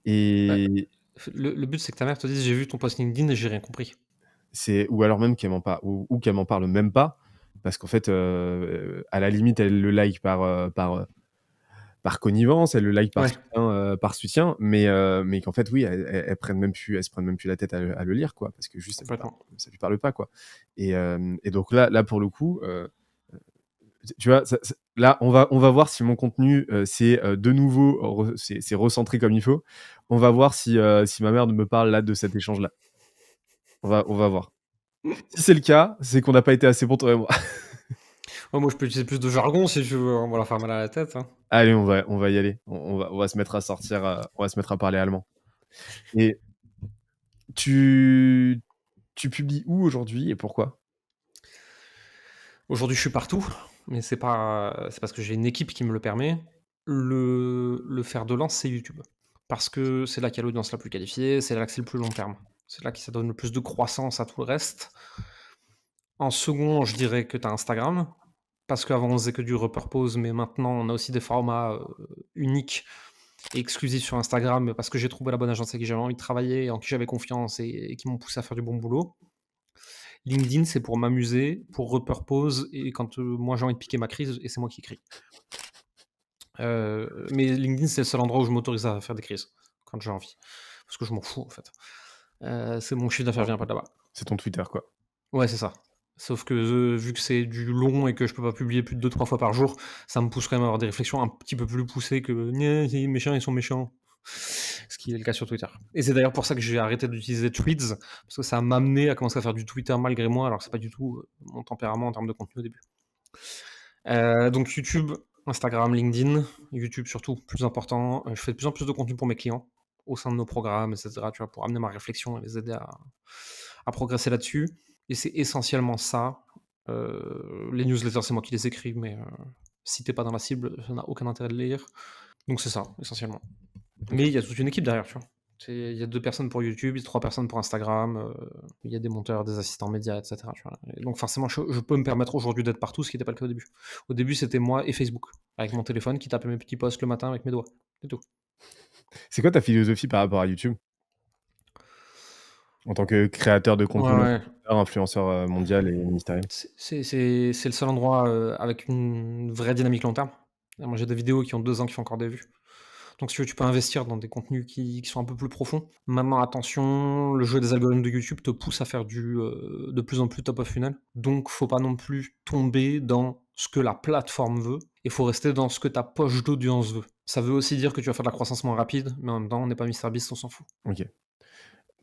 Bah, Et le but, c'est que ta mère te dise j'ai vu ton post LinkedIn et j'ai rien compris. ou alors même qu'elle m'en parle, ou qu'elle m'en parle même pas. Parce qu'en fait, à la limite, elle le like par connivence, elle le like Ouais, par soutien, mais qu'en fait, oui, elles se prennent même plus la tête à le lire, quoi, parce que juste complètement. ça lui parle pas, quoi. Et donc là pour le coup, tu vois, là, on va voir si mon contenu, c'est de nouveau, c'est recentré comme il faut. On va voir si ma mère me parle là de cet échange-là. On va voir. Si c'est le cas, c'est qu'on n'a pas été assez bon, toi et moi. Ouais, moi, je peux utiliser plus de jargon si tu veux. On va leur faire mal à la tête, hein. Allez, on va y aller. On va se mettre à sortir, on va se mettre à parler allemand. Et tu Tu publies où aujourd'hui et pourquoi? Aujourd'hui, je suis partout, mais c'est parce que j'ai une équipe qui me le permet. Le fer de lance, c'est YouTube. Parce que c'est là qu'il y a l'audience la plus qualifiée, c'est là que c'est le plus long terme. C'est là que ça donne le plus de croissance à tout le reste. En second, je dirais que tu as Instagram, parce qu'avant on faisait que du repurpose, mais maintenant on a aussi des formats uniques et exclusifs sur Instagram, parce que j'ai trouvé la bonne agence avec qui j'avais envie de travailler, en qui j'avais confiance et qui m'ont poussé à faire du bon boulot. LinkedIn, c'est pour m'amuser, pour repurpose et quand moi j'ai envie de piquer ma crise et c'est moi qui écris. Mais LinkedIn, c'est le seul endroit où je m'autorise à faire des crises quand j'ai envie. Parce que je m'en fous en fait. C'est mon chiffre d'affaires vient pas de là-bas. C'est ton Twitter, quoi. Ouais, c'est ça. Sauf que vu que c'est du long et que je peux pas publier plus de 2-3 fois par jour, ça me pousse quand même à avoir des réflexions un petit peu plus poussées que les méchants, ils sont méchants. Ce qui est le cas sur Twitter. Et c'est d'ailleurs pour ça que j'ai arrêté d'utiliser Tweets, parce que ça m'a amené à commencer à faire du Twitter malgré moi, alors que c'est pas du tout mon tempérament en termes de contenu au début. Donc YouTube, Instagram, LinkedIn, YouTube surtout, plus important. Je fais de plus en plus de contenu pour mes clients au sein de nos programmes, etc. Tu vois, pour amener ma réflexion et les aider à progresser là-dessus. Et c'est essentiellement ça. Les newsletters, c'est moi qui les écris, mais si t'es pas dans la cible, ça n'a aucun intérêt de les lire. Donc c'est ça, essentiellement. OK. Mais il y a toute une équipe derrière, tu vois. Il y a 2 personnes pour YouTube, il y a 3 personnes pour Instagram, il y a des monteurs, des assistants médias, et cetera, tu vois? Et donc forcément, je peux me permettre aujourd'hui d'être partout, ce qui n'était pas le cas au début. Au début, c'était moi et Facebook, avec mon téléphone qui tapait mes petits posts le matin avec mes doigts, c'est tout. C'est quoi ta philosophie par rapport à YouTube? En tant que créateur de Ouais, contenu, ouais. influenceur, mondial et ministériel? C'est le seul endroit, avec une vraie dynamique long terme. Moi, j'ai des vidéos qui ont 2 ans qui font encore des vues. Donc si tu veux, tu peux investir dans des contenus qui sont un peu plus profonds. Maintenant, attention, le jeu des algorithmes de YouTube te pousse à faire de plus en plus top of funnel. Donc faut pas non plus tomber dans ce que la plateforme veut. Il faut rester dans ce que ta poche d'audience veut. Ça veut aussi dire que tu vas faire de la croissance moins rapide, mais en même temps, on n'est pas MrBeast, on s'en fout. OK.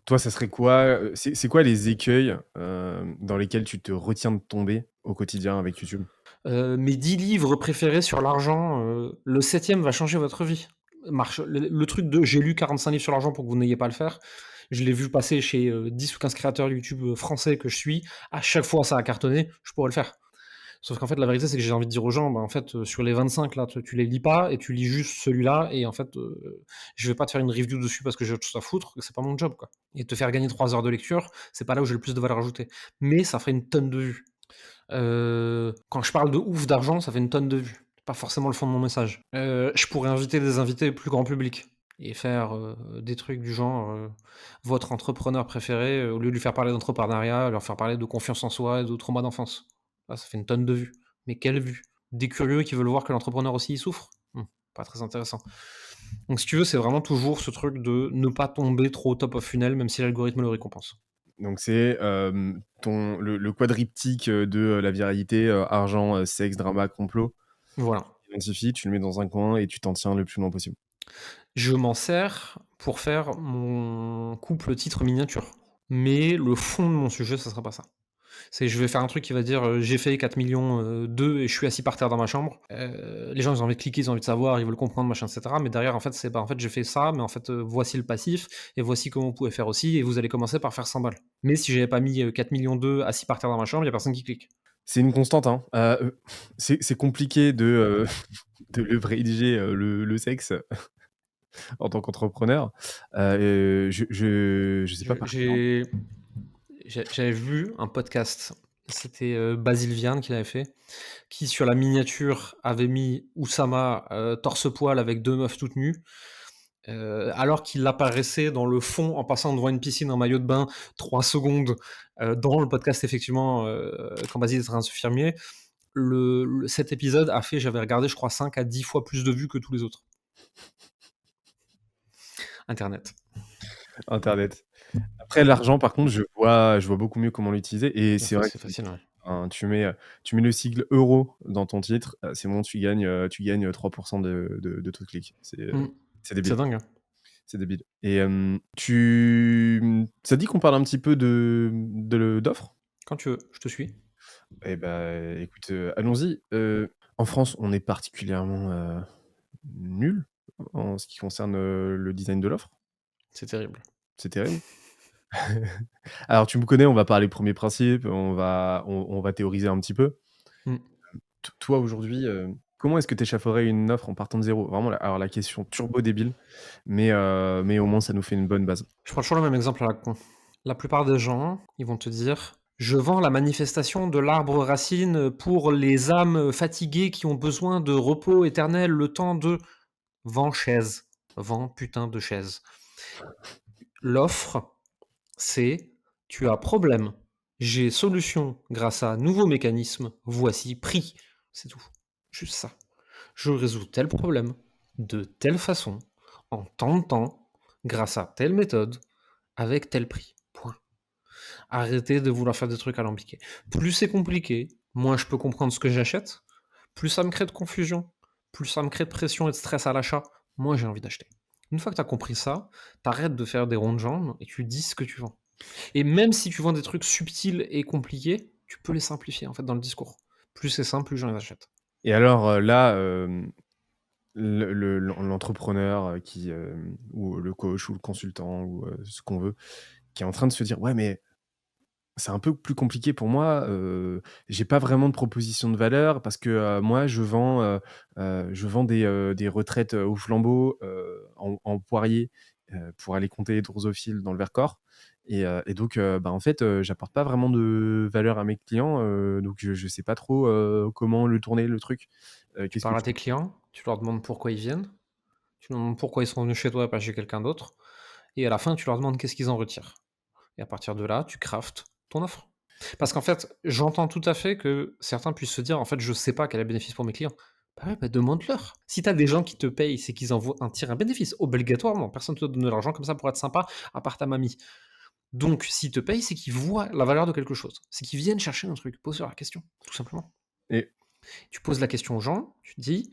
Toi, ça serait quoi, c'est quoi les écueils, dans lesquels tu te retiens de tomber au quotidien avec YouTube? Mes 10 livres préférés sur l'argent, le 7e va changer votre vie. Marche le truc de: «J'ai lu 45 livres sur l'argent pour que vous n'ayez pas à le faire», je l'ai vu passer chez, 10 ou 15 créateurs YouTube, français que je suis. À chaque fois, ça a cartonné, je pourrais le faire. Sauf qu'en fait, la vérité, c'est que j'ai envie de dire aux gens: «Bah, en fait, sur les 25 là, tu les lis pas et tu lis juste celui-là et en fait, je vais pas te faire une review dessus parce que j'ai autre chose à foutre, c'est pas mon job, quoi, et te faire gagner 3 heures de lecture, c'est pas là où j'ai le plus de valeur ajoutée». Mais ça ferait une tonne de vues. Quand je parle de ouf d'argent, ça fait une tonne de vues. Pas forcément le fond de mon message. Je pourrais inviter des invités plus grand public et faire, des trucs du genre, votre entrepreneur préféré, au lieu de lui faire parler d'entrepreneuriat, leur faire parler de confiance en soi et de trauma d'enfance. Ça fait une tonne de vues. Mais quelles vues? Des curieux qui veulent voir que l'entrepreneur aussi, il souffre? Pas très intéressant. Donc si tu veux, c'est vraiment toujours ce truc de ne pas tomber trop au top of funnel, même si l'algorithme le récompense. Donc c'est, ton le quadriptyque, de, la viralité, argent, sexe, drama, complot. Voilà. Tu l'identifies, tu le mets dans un coin et tu t'en tiens le plus loin possible. Je m'en sers pour faire mon couple titre miniature. Mais le fond de mon sujet, ça sera pas ça. C'est je vais faire un truc qui va dire, «J'ai fait 4 000 000 et je suis assis par terre dans ma chambre». Les gens, ils ont envie de cliquer, ils ont envie de savoir, ils veulent comprendre, machin et cetera. Mais derrière, en fait, c'est, bah, en fait, j'ai fait ça, mais en fait, voici le passif et voici comment vous pouvez faire aussi et vous allez commencer par faire 100 balles. Mais si j'avais pas mis, 4 2 000 000 assis par terre dans ma chambre, il y a personne qui clique. C'est une constante, hein. C'est compliqué de, de leverager, le sexe en tant qu'entrepreneur. Je sais Je pas par exemple. j'ai j'avais vu un podcast, c'était, Basile Viane qui l'avait fait, qui sur la miniature avait mis Oussama, torse-poil avec 2 meufs toutes nues, alors qu'il apparaissait dans le fond en passant devant une piscine en maillot de bain 3 secondes, dans le podcast effectivement, quand Basile est en train de se firmer. Cet épisode a fait, j'avais regardé je crois 5 à 10 fois plus de vues que tous les autres. Internet. Internet. Après l'argent par contre, je vois beaucoup mieux comment l'utiliser et c'est vrai C'est que facile, ouais. hein, tu mets le sigle euro dans ton titre, c'est bon, tu gagnes, 3 de tout clic. Mmh. C'est C'est débile, dingue, hein. c'est débile et ça te dit qu'on parle un petit peu d'offres? Quand tu veux, je te suis. Eh bah, écoute, allons-y. En France, on est particulièrement, nuls en ce qui concerne, le design de l'offre. C'est terrible. C'est terrible. Alors tu me connais, on va parler premiers principes, on va théoriser un petit peu. Mmh. Toi aujourd'hui, comment est-ce que tu échafauderais une offre en partant de zéro? Vraiment la question turbo débile, mais au moins ça nous fait une bonne base. Je prends toujours le même exemple à la con. La plupart des gens, ils vont te dire: «Je vends la manifestation de l'arbre racine pour les âmes fatiguées qui ont besoin de repos éternel, le temps de». Vends chaise, vends putain de chaise. L'offre, c'est: «Tu as problème, j'ai solution grâce à nouveau mécanisme, voici prix». C'est tout, juste ça. Je résous tel problème, de telle façon, en tant de temps, grâce à telle méthode, avec tel prix. Point. Arrêtez de vouloir faire des trucs alambiqués. Plus c'est compliqué, moins je peux comprendre ce que j'achète, plus ça me crée de confusion, plus ça me crée de pression et de stress à l'achat, moins j'ai envie d'acheter. Une fois que tu as compris ça, t'arrêtes de faire des ronds de jambes et tu dis ce que tu vends. Et même si tu vends des trucs subtils et compliqués, tu peux les simplifier en fait dans le discours. Plus c'est simple, plus les gens les achètent. Et alors, là, l'entrepreneur, ou le coach ou le consultant ou, ce qu'on veut, qui est en train de se dire: «Ouais, mais c'est un peu plus compliqué pour moi, j'ai pas vraiment de proposition de valeur parce que, moi je vends des retraites, au flambeau, en poirier, pour aller compter les drosophiles dans le Vercors et donc bah, en fait, j'apporte pas vraiment de valeur à mes clients, donc je sais pas trop, comment le tourner le truc». Tu Qu'est-ce que parles à tu tes clients, tu leur demandes pourquoi ils viennent, tu leur demandes pourquoi ils sont venus chez toi et pas chez quelqu'un d'autre, et à la fin, tu leur demandes qu'est-ce qu'ils en retirent. Et à partir de là, tu craftes ton offre. Parce qu'en fait, j'entends tout à fait que certains puissent se dire: «En fait, je sais pas quel est le bénéfice pour mes clients». Bah ouais, bah demande-leur. Si tu as des gens qui te payent, c'est qu'ils en tirent un bénéfice, obligatoirement. Personne ne te donne de l'argent comme ça pour être sympa, à part ta mamie. Donc s'ils te payent, c'est qu'ils voient la valeur de quelque chose. C'est qu'ils viennent chercher un truc. Pose-leur la question, tout simplement. et Tu poses la question aux gens, tu te dis: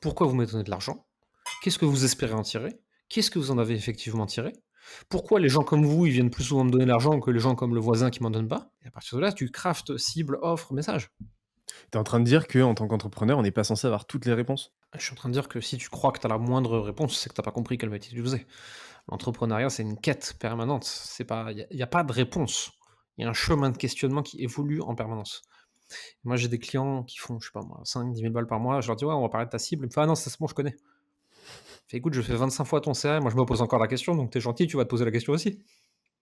«Pourquoi vous me donnez de l'argent? Qu'est-ce que vous espérez en tirer? Qu'est-ce que vous en avez effectivement tiré? Pourquoi les gens comme vous, ils viennent plus souvent me donner l'argent que les gens comme le voisin qui m'en donne pas? Et à partir de là, tu craftes cible, offre, message. Tu es en train de dire qu'en tant qu'entrepreneur, on n'est pas censé avoir toutes les réponses? Je suis en train de dire que si tu crois que tu as la moindre réponse, c'est que tu as pas compris quel métier tu faisais. L'entrepreneuriat, c'est une quête permanente. C'est pas, il y a pas de réponse. Il y a un chemin de questionnement qui évolue en permanence. Moi, j'ai des clients qui font, je sais pas moi, 5 10 000 balles par mois. Je leur dis: «Ouais, on va parler de ta cible». Ils me font: «Ah non, ça c'est bon, je connais». Je fais: «Écoute, je fais 25 fois ton CA, moi je me pose encore la question, donc tu es gentil, tu vas te poser la question aussi».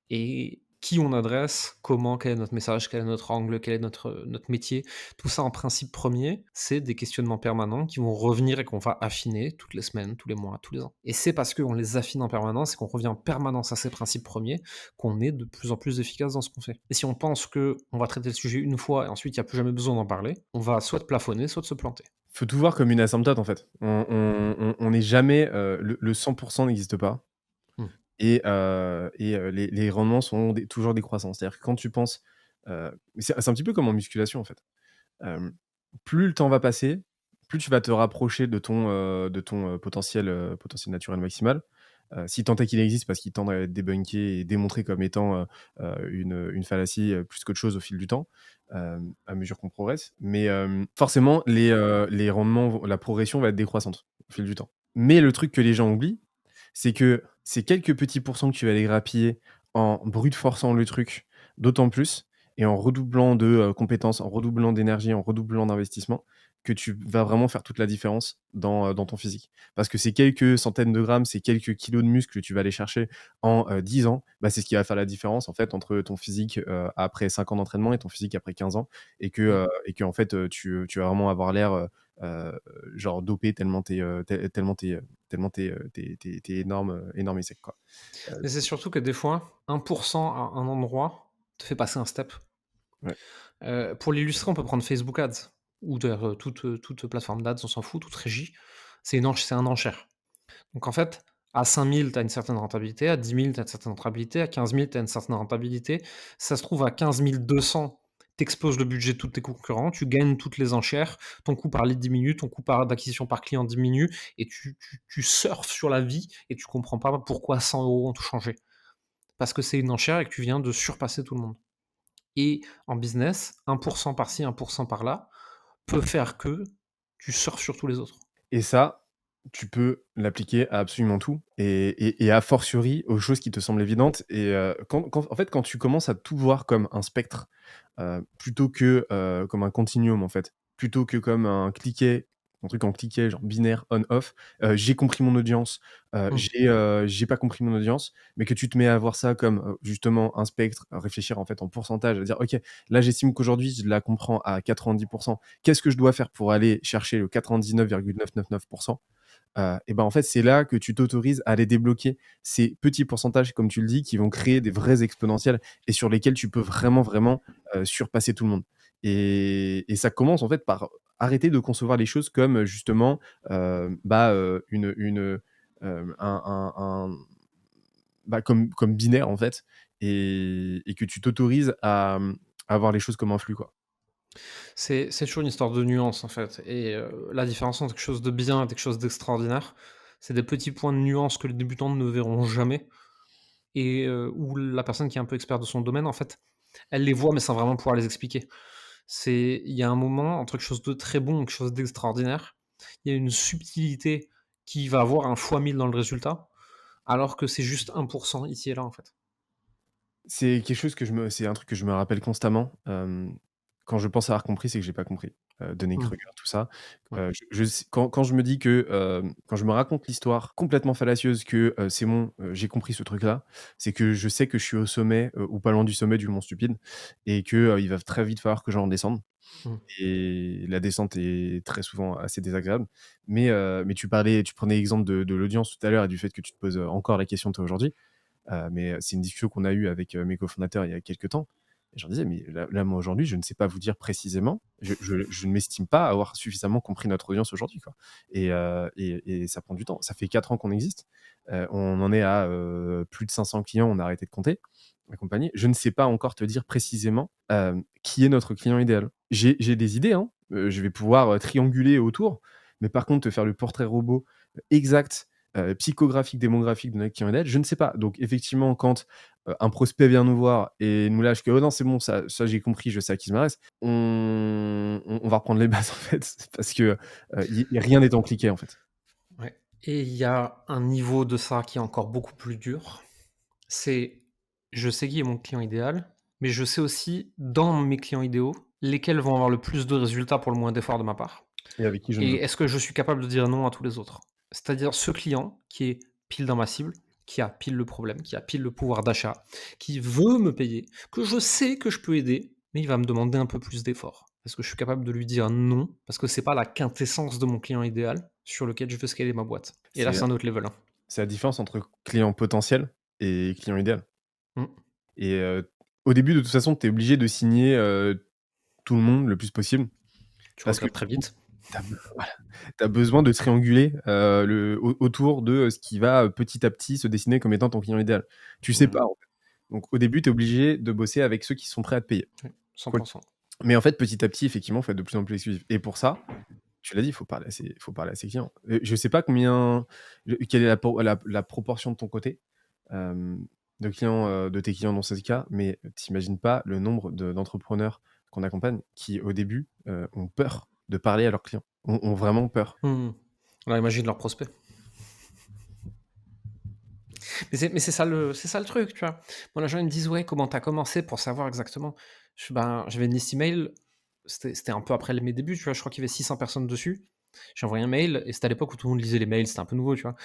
Et qui on adresse, comment, quel est notre message, quel est notre angle, quel est notre métier. Tout ça en principe premier, c'est des questionnements permanents qui vont revenir et qu'on va affiner toutes les semaines, tous les mois, tous les ans. Et c'est parce qu'on les affine en permanence et qu'on revient en permanence à ces principes premiers qu'on est de plus en plus efficace dans ce qu'on fait. Et si on pense que on va traiter le sujet une fois et ensuite il n'y a plus jamais besoin d'en parler, on va soit plafonner, soit se planter. Faut tout voir comme une asymptote, en fait. On n'est jamais, le 100 n'existe pas Hmm. et les rendements sont toujours décroissants. C'est-à-dire que quand tu penses, mais c'est un petit peu comme en musculation, en fait. Hem, Plus le temps va passer, plus tu vas te rapprocher de ton potentiel naturel maximal. Si tant est qu'il existe, parce qu'il tend à être débunké et démontré comme étant, une fallacie, plus qu'autre chose au fil du temps, à mesure qu'on progresse. Mais, forcément les rendements la progression va être décroissante au fil du temps. Mais le truc que les gens oublient, c'est que ces quelques petits pourcents que tu vas aller grappiller en brute forçant le truc d'autant plus et en redoublant de, compétences, en redoublant d'énergie, en redoublant d'investissement, que tu vas vraiment faire toute la différence dans ton physique. Parce que ces quelques centaines de grammes, ces quelques kilos de muscles que tu vas aller chercher en, 10 ans, bah, c'est ce qui va faire la différence, en fait, entre ton physique, après 5 ans d'entraînement et ton physique après 15 ans et qu'en fait, tu vas vraiment avoir l'air, genre dopé tellement tu es, tellement tu énorme, énorme et sec, quoi. Mais c'est surtout que des fois, 1% à un endroit te fait passer un step. Ouais. Pour l'illustrer, on peut prendre Facebook Ads ou d'ailleurs, toute plateforme d'ads, on s'en fout, toute régie. C'est un enchère. Donc en fait, à 5 000, tu as une certaine rentabilité, à 10 000, tu as une certaine rentabilité, à 15 000, tu as une certaine rentabilité. Ça se trouve à 15 200, tu exploses le budget de tous tes concurrents, tu gagnes toutes les enchères, ton coût par lead diminue, ton coût d'acquisition par client diminue et tu surfes sur la vie et tu comprends pas pourquoi 100 € ont tout changé. Parce que c'est une enchère et que tu viens de surpasser tout le monde. Et en business, 1% par-ci, 1% par-là, peut faire que tu surfes sur tous les autres. Et ça, tu peux l'appliquer à absolument tout et a fortiori aux choses qui te semblent évidentes et en fait, quand tu commences à tout voir comme un spectre, plutôt que, comme un continuum, en fait, plutôt que comme un truc en cliquet, genre binaire on-off, j'ai compris mon audience, Mmh. j'ai pas compris mon audience, mais que tu te mets à voir ça comme, justement un spectre, à réfléchir en fait en pourcentage, à dire: «OK, là j'estime qu'aujourd'hui je la comprends à 90. Qu'est-ce que je dois faire pour aller chercher le 99,999 et ben, en fait, c'est là que tu t'autorises à aller débloquer ces petits pourcentages, comme tu le dis, qui vont créer des vrais exponentiels et sur lesquels tu peux vraiment, vraiment, surpasser tout le monde et ça commence, en fait, par arrêter de concevoir les choses comme, justement, bah, comme binaire, en fait et que tu t'autorises à voir les choses comme un flux, quoi. C'est toujours une histoire de nuance, en fait et la différence entre quelque chose de bien et quelque chose d'extraordinaire, c'est des petits points de nuance que les débutants ne verront jamais et où la personne qui est un peu experte de son domaine, en fait, elle les voit mais sans vraiment pouvoir les expliquer. Il y a un moment entre quelque chose de très bon et quelque chose d'extraordinaire, il y a une subtilité qui va avoir un fois 1000 dans le résultat, alors que c'est juste 1% ici et là, en fait. C'est un truc que je me rappelle constamment, quand je pense avoir compris, c'est que j'ai pas compris, Dunning Mmh. Kruger, tout ça. Ouais. Je sais quand je me dis que, quand je me raconte l'histoire complètement fallacieuse que, c'est bon, j'ai compris ce truc-là, c'est que je sais que je suis au sommet, ou pas loin du sommet du mont stupide et que, il va très vite falloir que j'en redescende Mmh. et la descente est très souvent assez désagréable. Mais tu prenais l'exemple de l'audience tout à l'heure et du fait que tu te poses, encore la question toi aujourd'hui. Mais c'est une discussion qu'on a eue avec, mes cofondateurs il y a quelques temps et je leur disais: «Mais là, moi, aujourd'hui, je ne sais pas vous dire précisément. Je ne m'estime pas avoir suffisamment compris notre audience aujourd'hui, quoi» et ça prend du temps. Ça fait 4 ans qu'on existe. On en est à, plus de 500 clients, on a arrêté de compter, la compagnie. Je ne sais pas encore te dire précisément, qui est notre client idéal. J'ai des idées, hein, je vais pouvoir, trianguler autour, mais par contre te faire le portrait robot, exact psychographique, démographique de notre client idéal? Je ne sais pas. Donc effectivement, quand, un prospect vient nous voir et nous lâche que: «Oh non, c'est bon, ça j'ai compris, je sais à qui je m'adresse», on va reprendre les bases, en fait, parce que, rien n'est cliqué, en fait. Ouais, et il y a un niveau de ça qui est encore beaucoup plus dur. C'est je sais qui est mon client idéal, mais je sais aussi, dans mes clients idéaux, lesquels vont avoir le plus de résultats pour le moins d'efforts de ma part. Et avec qui je ne Et veux est-ce que je suis capable de dire non à tous les autres? C'est-à-dire ce client qui est pile dans ma cible, qui a pile le problème, qui a pile le pouvoir d'achat, qui veut me payer, que je sais que je peux aider, mais il va me demander un peu plus d'efforts. Est-ce que je suis capable de lui dire non? Parce que c'est pas la quintessence de mon client idéal sur lequel je veux scaler ma boîte. Et là, c'est, c'est un autre level, hein. c'est la différence entre client potentiel et client idéal. Mmh. Et au début, de toute façon, tu es obligé de signer, tout le monde le plus possible Tu parce que regrettes du très coup, vite. voilà, tu as besoin de trianguler, autour de, ce qui va, petit à petit se dessiner comme étant ton client idéal. Tu sais Mmh. pas, en fait. Donc au début, tu es obligé de bosser avec ceux qui sont prêts à te payer. Oui, Quoi 100. mais en fait, petit à petit, effectivement, il faut être de plus en plus exclusif et pour ça, tu l'as dit, il faut parler à ses clients. Je sais pas quelle est la proportion de ton côté, hem, de tes clients dans ce cas, mais tu pas le nombre d'entrepreneurs qu'on accompagne qui, au début, ont peur de parler à leurs clients, ont vraiment peur. Mmh. Alors imagine leurs prospects. Mais c'est ça le truc, tu vois? Moi, les gens, ils me disent: «Ouais, comment tu as commencé pour savoir exactement?» Je fais: «Ben, j'avais une liste email», c'était un peu après mes débuts, tu vois? Je crois qu'il y avait 600 personnes dessus. J'ai envoyé un mail et c'était à l'époque où tout le monde lisait les mails, c'était un peu nouveau, tu vois?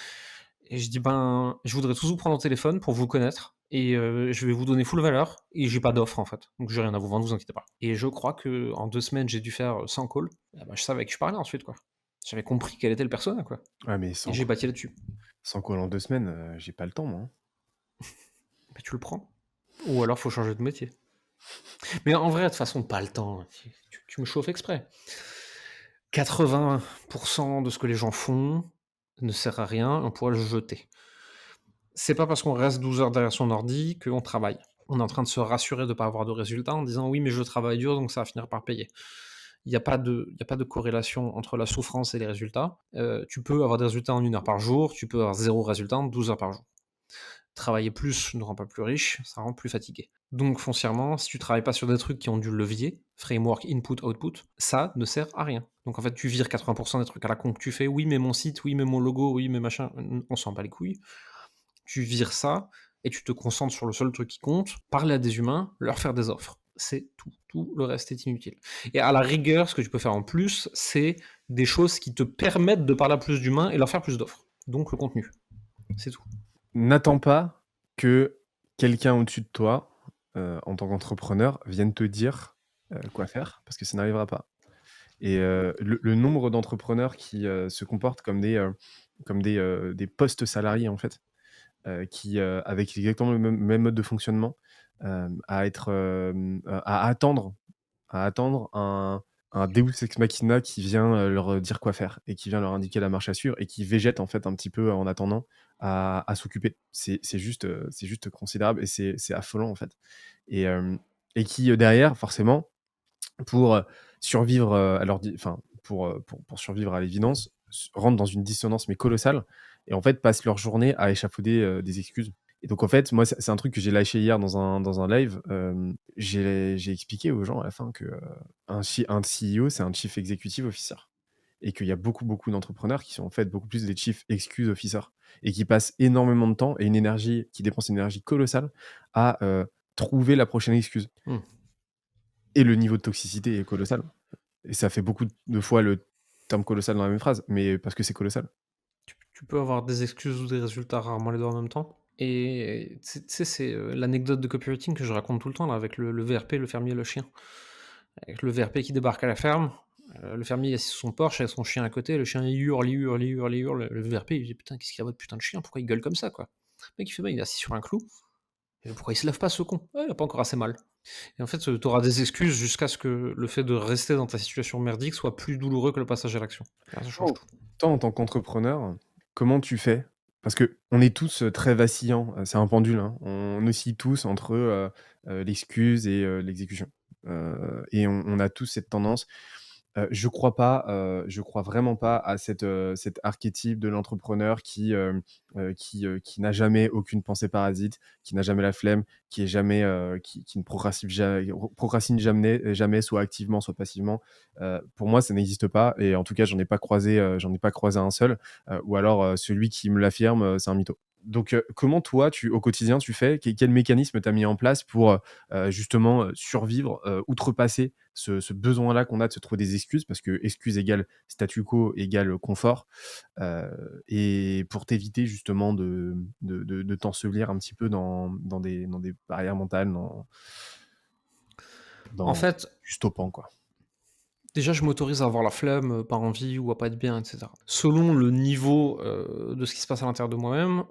Et je dis: «Ben, je voudrais tous vous prendre au téléphone pour vous connaître et je vais vous donner full valeur et j'ai pas d'offre, en fait. Donc j'ai rien à vous vendre, vous inquiétez pas». Et je crois qu'en 2 semaines, j'ai dû faire, 100 calls. Ah bah, je savais à qui je parlais ensuite, quoi. J'avais compris quel était le persona, quoi, Ouais, mais et j'ai bâti là-dessus. sans call en 2 semaines, j'ai pas le temps, moi, hein. Bah, tu le prends ou alors faut changer de métier. Mais en vrai, de toute façon, pas le temps, tu me chauffes exprès. 80 de ce que les gens font ne sert à rien, on pourrait le jeter. C'est pas parce qu'on reste 12 heures derrière son ordi qu'on travaille. On est en train de se rassurer de ne pas avoir de résultats en disant: «Oui, mais je travaille dur, donc ça va finir par payer». Il y a pas de corrélation entre la souffrance et les résultats. Tu peux avoir des résultats en 1 heure par jour, tu peux avoir 0 résultat en 12 heures par jour. Travailler plus ne rend pas plus riche, ça rend plus fatigué. Donc foncièrement, si tu travailles pas sur des trucs qui ont du levier, framework input-output, ça ne sert à rien. Donc en fait, tu vires 80 des trucs à la con que tu fais. Oui, mais mon site, oui, mais mon logo, oui, mais machin, on s'en bat les couilles. Tu vires ça et tu te concentres sur le seul truc qui compte, parler à des humains, leur faire des offres. C'est tout. Tout le reste est inutile. Et à la rigueur, ce que tu peux faire en plus, c'est des choses qui te permettent de parler à plus d'humains et leur faire plus d'offres. Donc le contenu. C'est tout. N'attends pas que quelqu'un au-dessus de toi, en tant qu'entrepreneur, vienne te dire, quoi faire, parce que ça n'arrivera pas. Et le nombre d'entrepreneurs qui, se comportent comme des postes salariés, en fait, avec exactement le même mode de fonctionnement, à attendre un deus ex machina qui vient, leur dire quoi faire et qui vient leur indiquer la marche à suivre et qui végète, en fait, un petit peu en attendant à s'occuper. C'est juste considérable et c'est affolant, en fait. Et hem et qui, derrière, forcément, pour, survivre, à leur di enfin, pour survivre à l'évidence, rentrent dans une dissonance mais colossale et en fait, passent leur journée à échafauder, des excuses. Et donc en fait, moi, c'est un truc que j'ai lâché hier dans un live, j'ai expliqué aux gens à la fin que, un CEO, c'est un Chief Executive Officer et qu'il y a beaucoup, beaucoup d'entrepreneurs qui sont en fait beaucoup plus des Chief Excuse Officer et qui passent énormément de temps et qui dépensent une énergie colossale à, trouver la prochaine excuse Mmh. et le niveau de toxicité est colossal. Et ça fait beaucoup de fois le terme colossal dans la même phrase, mais parce que c'est colossal. Tu peux avoir des excuses ou des résultats, rarement les 2 en même temps. Et tu sais, c'est, l'anecdote de copywriting que je raconte tout le temps là avec le VRP, le fermier et le chien. Avec le VRP qui débarque à la ferme, le fermier est assis sur son porche avec son chien à côté, le chien il hurle, il hurle, il hurle, il hurle, le VRP il dit: «Putain, qu'est-ce qu'il y a votre putain de chien? Pourquoi il gueule comme ça, quoi?» Le mec il fait: «Bah, il est assis sur un clou, et pourquoi il se lève pas ce con? Ah, il a pas encore assez mal». Et en fait, tu auras des excuses jusqu'à ce que le fait de rester dans ta situation merdique soit plus douloureux que le passage à l'action. Et là, ça change Toi tout. toi, en tant qu'entrepreneur, comment tu fais? Parce qu'on est tous, très vacillants, c'est un pendule, hein. On oscille tous entre, l'excuse et l'exécution. Et on a tous cette tendance Je crois pas, je crois vraiment pas à cet archétype de l'entrepreneur qui n'a jamais aucune pensée parasite, qui n'a jamais la flemme, qui est jamais, qui ne procrastine jamais, soit activement, soit passivement. Pour moi, ça n'existe pas et en tout cas, j'en ai pas croisé un seul, ou alors, celui qui me l'affirme, c'est un mytho. Donc, comment toi, au quotidien, tu fais? Quel mécanisme tu as mis en place pour, justement, survivre, outrepasser ce besoin-là qu'on a de se trouver des excuses, parce que excuse égale statu quo égale confort, et pour t'éviter justement de t'ensevelir un petit peu dans des barrières mentales, En dans fait, du stoppant, quoi. déjà, je m'autorise à avoir la flemme, pas envie ou à pas être bien, et cetera. Selon le niveau, de ce qui se passe à l'intérieur de moi-même,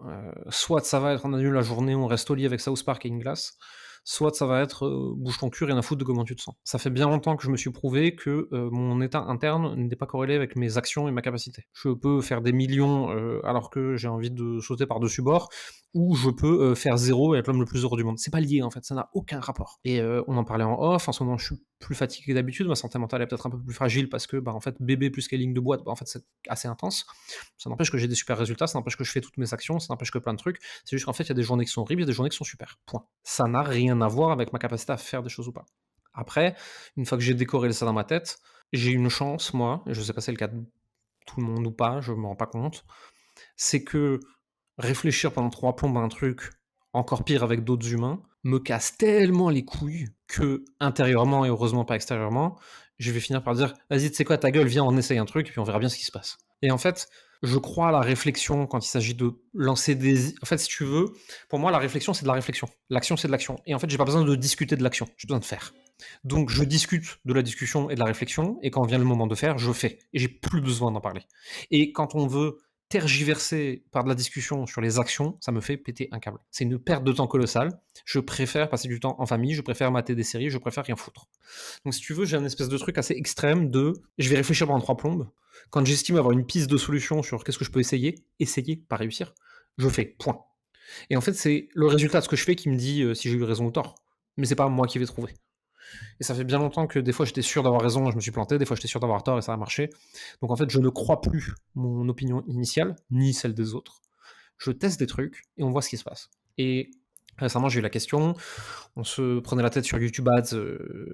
soit ça va être on annule la journée, on reste au lit avec South Park et une glace, soit ça va être, bouge ton cul, rien à foutre de comment tu te sens. Ça fait bien longtemps que je me suis prouvé que, mon état interne n'était pas corrélé avec mes actions et ma capacité. Je peux faire des millions, alors que j'ai envie de sauter par-dessus bord, ou je peux, faire 0 et être l'homme le plus heureux du monde. C'est pas lié, en fait, ça n'a aucun rapport et on en parlait en off, en ce moment, je suis plus fatigué que d'habitude, ma santé mentale est peut-être un peu plus fragile parce que, bah, en fait, bébé plus scaling de boîte, bah, en fait, c'est assez intense. Ça n'empêche que j'ai des super résultats, ça n'empêche que je fais toutes mes actions, ça n'empêche que plein de trucs. C'est juste qu'en fait, il y a des journées qui sont horribles, il y a des journées qui sont super. Point. Ça n'a rien à voir avec ma capacité à faire des choses ou pas. Après, une fois que j'ai décorrélé ça dans ma tête, j'ai une chance, moi, et je sais pas si c'est le cas de tout le monde ou pas, je me rends pas compte, c'est que réfléchir pendant 3 plombes à un truc, encore pire avec d'autres humains, me casse tellement les couilles que, intérieurement et heureusement pas extérieurement, je vais finir par dire: «Vas-y, tu sais quoi? Ta gueule, viens, on essaye un truc et puis on verra bien ce qui se passe». Et en fait, je crois à la réflexion quand il s'agit de lancer des en fait, si tu veux, pour moi, la réflexion, c'est de la réflexion. L'action, c'est de l'action et en fait, j'ai pas besoin de discuter de l'action, j'ai besoin de faire. Donc je discute de la discussion et de la réflexion et quand vient le moment de faire, je fais et j'ai plus besoin d'en parler. Et quand on veut tergiverser par de la discussion sur les actions, ça me fait péter un câble. C'est une perte de temps colossale. Je préfère passer du temps en famille, je préfère mater des séries, je préfère rien foutre. Donc si tu veux, j'ai un espèce de truc assez extrême de je vais réfléchir pendant 3 plombes. Quand j'estime avoir une piste de solution sur qu'est-ce que je peux essayer, pas réussir, je fais, point. Et en fait, c'est le résultat de ce que je fais qui me dit si j'ai eu raison ou tort. Mais c'est pas moi qui vais trouver. Et ça fait bien longtemps que des fois j'étais sûr d'avoir raison et je me suis planté, des fois j'étais sûr d'avoir tort et ça a marché. Donc en fait, je ne crois plus mon opinion initiale, ni celle des autres. Je teste des trucs et on voit ce qui se passe. Et récemment, j'ai eu la question, on se prenait la tête sur YouTube Ads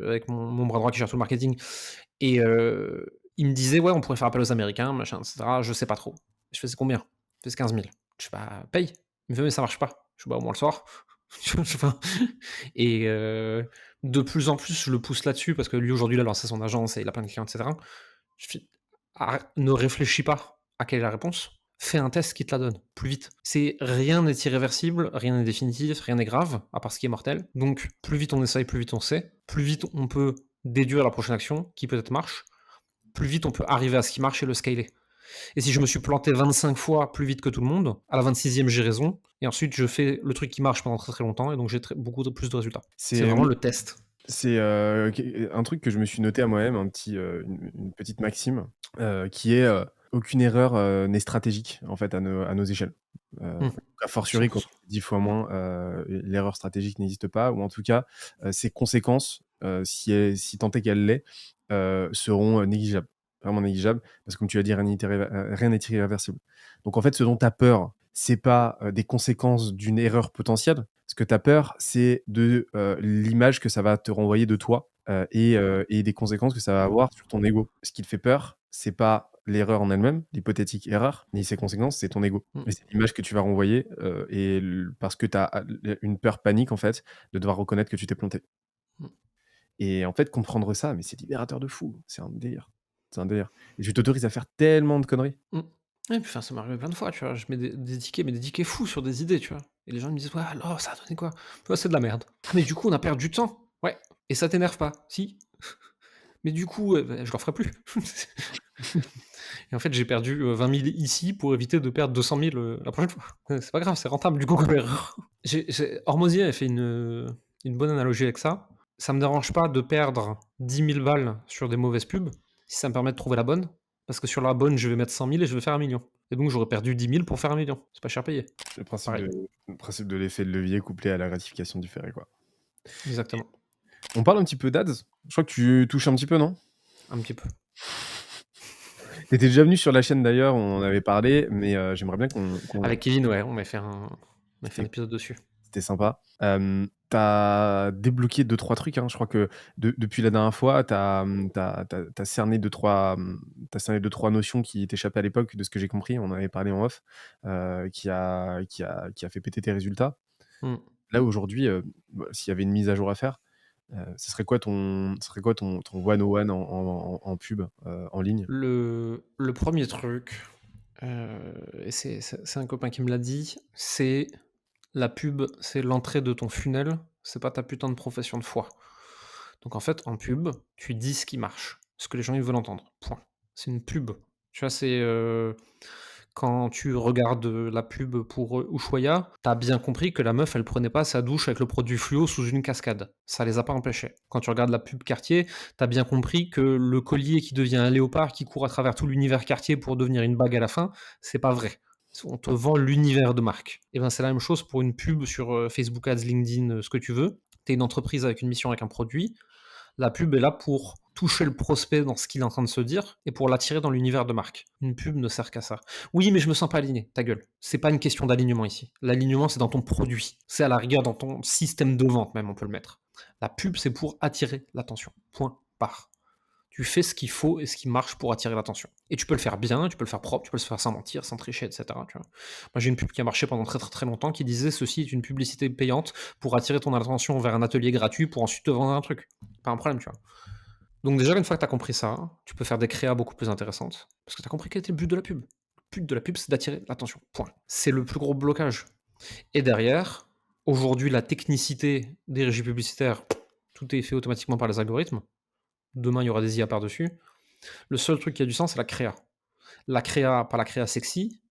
avec mon bras droit qui gère tout le marketing. Et il me disait, ouais, on pourrait faire appel aux Américains, machin, etc. Je sais pas trop. Je fais, c'est combien? Je fais, c'est 15 000. Je sais pas, paye. Il me fait, mais ça marche pas. Je sais pas, au moins le soir. Je sais pas. Et de plus en plus, je le pousse là-dessus parce que lui, aujourd'hui, il a lancé son agence et il a plein de clients, etc. Je fais, ne réfléchis pas à quelle est la réponse. Fais un test qui te la donne, plus vite. Rien n'est irréversible, rien n'est définitif, rien n'est grave, à part ce qui est mortel. Donc, plus vite on essaye, plus vite on sait. Plus vite on peut déduire la prochaine action, qui peut-être marche. Plus vite on peut arriver à ce qui marche et le scaler. Et si je me suis planté 25 fois plus vite que tout le monde, à la 26e, j'ai raison. Et ensuite, je fais le truc qui marche pendant très très longtemps. Et donc, j'ai beaucoup plus de résultats. C'est C'est, vraiment le test. c'est un truc que je me suis noté à moi-même, une petite maxime, qui est aucune erreur n'est stratégique en fait à nos échelles. A fortiori quand 100%. on fait 10 fois moins, l'erreur stratégique n'existe pas, ou en tout cas, ses conséquences, si tant est qu'elle l'est, seront négligeables, vraiment négligeables, parce que comme tu l'as dit, rien n'est irréversible. Donc en fait, ce dont tu as peur, c'est pas des conséquences d'une erreur potentielle. Ce que tu as peur, c'est de l'image que ça va te renvoyer de toi, et des conséquences que ça va avoir sur ton ego. Ce qui te fait peur, c'est pas l'erreur en elle-même, l'hypothétique erreur, ni ses conséquences, c'est ton ego. Mm, Et c'est l'image que tu vas renvoyer, parce que tu as une peur panique, en fait, de devoir reconnaître que tu t'es planté. mm, Et en fait, comprendre ça, mais c'est libérateur de fou. C'est un délire. C'est un délire. Et tu t'autorises à faire tellement de conneries. mm. Ouais, puis, enfin, ça m'est arrivé plein de fois, tu vois. Je mets des tickets, mais des tickets fous sur des idées, tu vois. Et les gens me disent, ouais, alors, ça a donné quoi? Ouais, c'est de la merde. Ah, mais du coup, on a perdu du temps. Ouais. Et ça t'énerve pas? Si. Mais du coup, bah, je leur ferai plus. Et en fait, j'ai perdu 20 000 ici pour éviter de perdre 200 000 la prochaine fois. C'est pas grave, c'est rentable du coup comme erreur. Hormozy avait fait une bonne analogie avec ça. Ça me dérange pas de perdre 10 000 balles sur des mauvaises pubs si ça me permet de trouver la bonne. Parce que sur la bonne, je vais mettre 100 000 et je vais faire 1 million. Et donc, j'aurais perdu 10 000 pour faire 1 million. C'est pas cher payé. Le principe Pareil, de le principe de l'effet de levier couplé à la gratification différée, quoi. exactement. On parle un petit peu d'ads. Je crois que tu touches un petit peu, non? Un petit peu. Tu étais déjà venu sur la chaîne d'ailleurs, on en avait parlé, mais j'aimerais bien qu'on Avec Kevin, ouais, on a fait un c'était épisode dessus. c'était sympa. Tu as débloqué 2-3 trucs, hein. Je crois que depuis la dernière fois, tu as, cerné 2-3, tu cerné 2-3 notions qui t'échappaient à l'époque, de ce que j'ai compris. On en avait parlé en off, qui a fait péter tes résultats. Mmh. Là, aujourd'hui, bah, s'il y avait une mise à jour à faire, ce serait quoi ton 101 en pub, en ligne? Le 1er truc, et c'est un copain qui me l'a dit, c'est la pub, c'est l'entrée de ton funnel, c'est pas ta putain de profession de foi. Donc en fait, en pub, tu dis ce qui marche, ce que les gens ils veulent entendre, point. C'est une pub. Tu vois, c'est, quand tu regardes, la pub pour, Ushuaïa, tu as bien compris que la meuf, elle prenait pas sa douche avec le produit fluo sous une cascade. Ça les a pas empêchés. Quand tu regardes la pub Cartier, tu as bien compris que le collier qui devient un léopard qui court à travers tout l'univers Cartier pour devenir une bague à la fin, c'est pas vrai. On te vend l'univers de marque. Et ben, c'est la même chose pour une pub sur, Facebook Ads, LinkedIn, ce que tu veux. Tu es une entreprise avec une mission, avec un produit. La pub est là pour toucher le prospect dans ce qu'il est en train de se dire et pour l'attirer dans l'univers de marque. Une pub ne sert qu'à ça. Oui, mais je me sens pas aligné, ta gueule. C'est pas une question d'alignement ici. L'alignement, c'est dans ton produit. C'est à la rigueur dans ton système de vente même, on peut le mettre. La pub, c'est pour attirer l'attention. Point. Barre. Tu fais ce qu'il faut et ce qui marche pour attirer l'attention. Et tu peux le faire bien, tu peux le faire propre, tu peux le faire sans mentir, sans tricher, etc. Tu vois. Moi, j'ai une pub qui a marché pendant très très très longtemps qui disait ceci est une publicité payante pour attirer ton attention vers un atelier gratuit pour ensuite te vendre un truc. Pas un problème, tu vois. Donc déjà, une fois que tu as compris ça, tu peux faire des créas beaucoup plus intéressantes. Parce que tu as compris quel était le but de la pub. Le but de la pub, c'est d'attirer l'attention. Point. C'est le plus gros blocage. Et derrière, aujourd'hui, la technicité des régies publicitaires, tout est fait automatiquement par les algorithmes. Demain, il y aura des IA par-dessus. Le seul truc qui a du sens, c'est la créa. La créa, pas la créa sexy,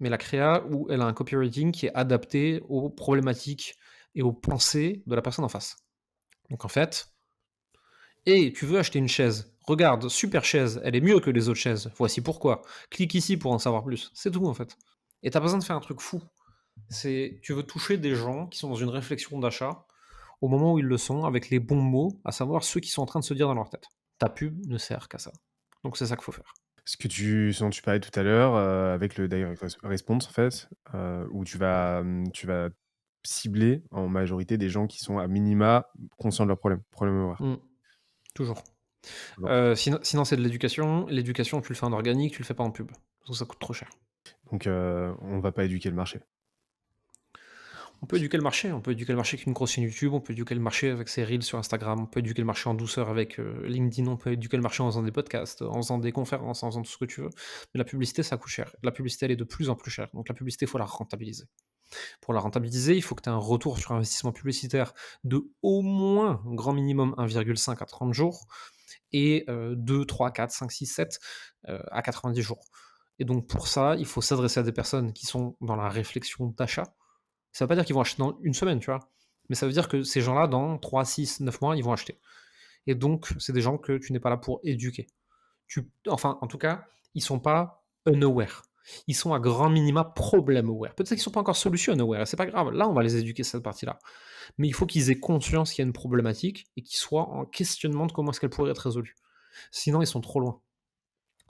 mais la créa où elle a un copywriting qui est adapté aux problématiques et aux pensées de la personne en face. Donc en fait, et tu veux acheter une chaise, regarde, super chaise, elle est mieux que les autres chaises, voici pourquoi. Clique ici pour en savoir plus. C'est tout en fait. Et t'as pas besoin de faire un truc fou. C'est, tu veux toucher des gens qui sont dans une réflexion d'achat au moment où ils le sont, avec les bons mots, à savoir ceux qui sont en train de se dire dans leur tête. Ta pub ne sert qu'à ça. Donc c'est ça qu'il faut faire. Ce dont tu parlais tout à l'heure, avec le direct response en fait, où tu vas cibler en majorité des gens qui sont à minima conscients de leurs problèmes horaires. Mm. Toujours. Toujours. Sinon c'est de l'éducation. L'éducation, tu le fais en organique, tu le fais pas en pub. Donc ça coûte trop cher. Donc on va pas éduquer le marché. On peut éduquer le marché, avec une grosse chaîne YouTube, on peut éduquer le marché avec ses reels sur Instagram, on peut éduquer le marché en douceur avec LinkedIn, on peut éduquer le marché en faisant des podcasts, en faisant des conférences, en faisant tout ce que tu veux. Mais la publicité, ça coûte cher. La publicité, elle est de plus en plus chère. Donc la publicité, il faut la rentabiliser. Pour la rentabiliser, il faut que tu aies un retour sur investissement publicitaire de au moins, grand minimum, 1,5 à 30 jours et 2, 3, 4, 5, 6, 7 à 90 jours. Et donc pour ça, il faut s'adresser à des personnes qui sont dans la réflexion d'achat. Ça veut pas dire qu'ils vont acheter dans une semaine, tu vois. Mais ça veut dire que ces gens-là, dans 3, 6, 9 mois, ils vont acheter. Et donc, c'est des gens que tu n'es pas là pour éduquer. Enfin, en tout cas, ils sont pas unaware. Ils sont à grand minima problem aware. Peut-être qu'ils sont pas encore solution aware, et c'est pas grave. Là, on va les éduquer cette partie-là. Mais il faut qu'ils aient conscience qu'il y a une problématique et qu'ils soient en questionnement de comment est-ce qu'elle pourrait être résolue. Sinon, ils sont trop loin.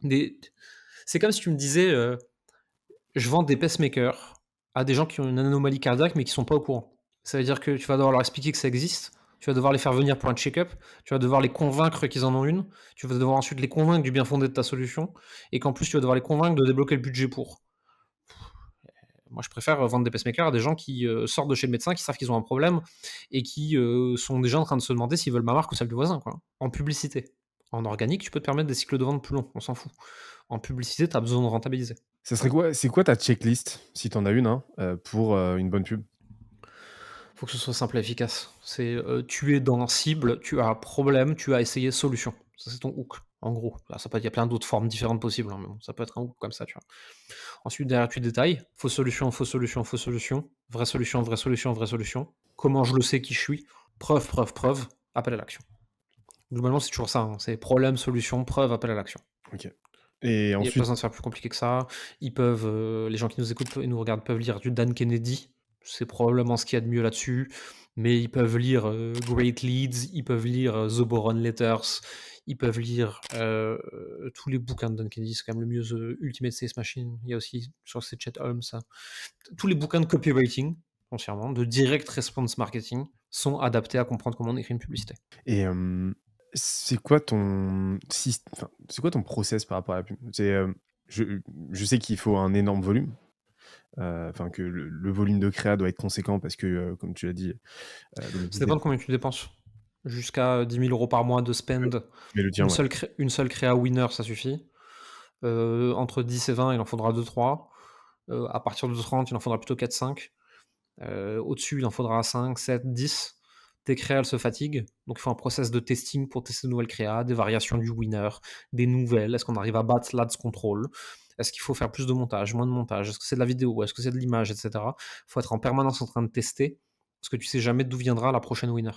C'est comme si tu me disais, je vends des pacemakers à des gens qui ont une anomalie cardiaque mais qui sont pas au courant. Ça veut dire que tu vas devoir leur expliquer que ça existe, tu vas devoir les faire venir pour un check-up, tu vas devoir les convaincre qu'ils en ont une, tu vas devoir ensuite les convaincre du bien fondé de ta solution, et qu'en plus tu vas devoir les convaincre de débloquer le budget pour. Moi, je préfère vendre des pacemakers à des gens qui sortent de chez le médecin, qui savent qu'ils ont un problème, et qui sont déjà en train de se demander s'ils veulent ma marque ou celle du voisin, quoi. En publicité. En organique, tu peux te permettre des cycles de vente plus longs, on s'en fout. En publicité, tu as besoin de rentabiliser. Ça serait quoi c'est quoi ta checklist, si tu en as une, hein, pour, une bonne pub? Faut que ce soit simple et efficace. C'est, tu es dans cible, tu as problème, tu as essayé, solution. Ça, c'est ton hook, en gros. Là, ça peut il y a plein d'autres formes différentes possibles, hein, mais bon, ça peut être un hook comme ça, tu vois? Ensuite, derrière, tu détailles. Fausse solution, fausse solution, fausse solution. Vraie solution, vraie solution, vraie solution. Comment je le sais qui je suis? Preuve, preuve, preuve. Appel à l'action. Globalement, c'est toujours ça, hein, c'est problème, solution, preuve, appel à l'action. OK. Et Il y a pas ensuite besoin de faire plus compliqué que ça. Ils peuvent, les gens qui nous écoutent et nous regardent peuvent lire du Dan Kennedy. C'est probablement ce qu'il y a de mieux là-dessus. Mais ils peuvent lire, Great Leads, ils peuvent lire, The Boron Letters, ils peuvent lire, tous les bouquins de Don Kennedy, c'est quand même le mieux, The Ultimate Sales Machine. Il y a aussi, je crois que c'est Chet Holmes, ça. Tous les bouquins de copywriting, foncièrement, de direct response marketing, sont adaptés à comprendre comment on écrit une publicité. Et c'est quoi ton enfin, c'est quoi ton process par rapport à la pub? Je je sais qu'il faut un énorme volume, enfin que le volume de créa doit être conséquent parce que, comme tu l'as dit, le Ça business dépend de combien tu dépenses. Jusqu'à 10 000 € par mois de ouais, spend, mais le tien, ouais. une seule créa winner, ça suffit. Entre 10 et 20, il en faudra 2-3. À partir de 30, il en faudra plutôt 4-5. Au-dessus, il en faudra 5, 7, 10. Tes créas, elles se fatiguent. Donc, il faut un process de testing pour tester de nouvelles créas, des variations du winner, des nouvelles. Est-ce qu'on arrive à battre l'Ads Control? Est-ce qu'il faut faire plus de montage, moins de montage? Est-ce que c'est de la vidéo? Est-ce que c'est de l'image, etc. Il faut être en permanence en train de tester parce que tu sais jamais d'où viendra la prochaine winner.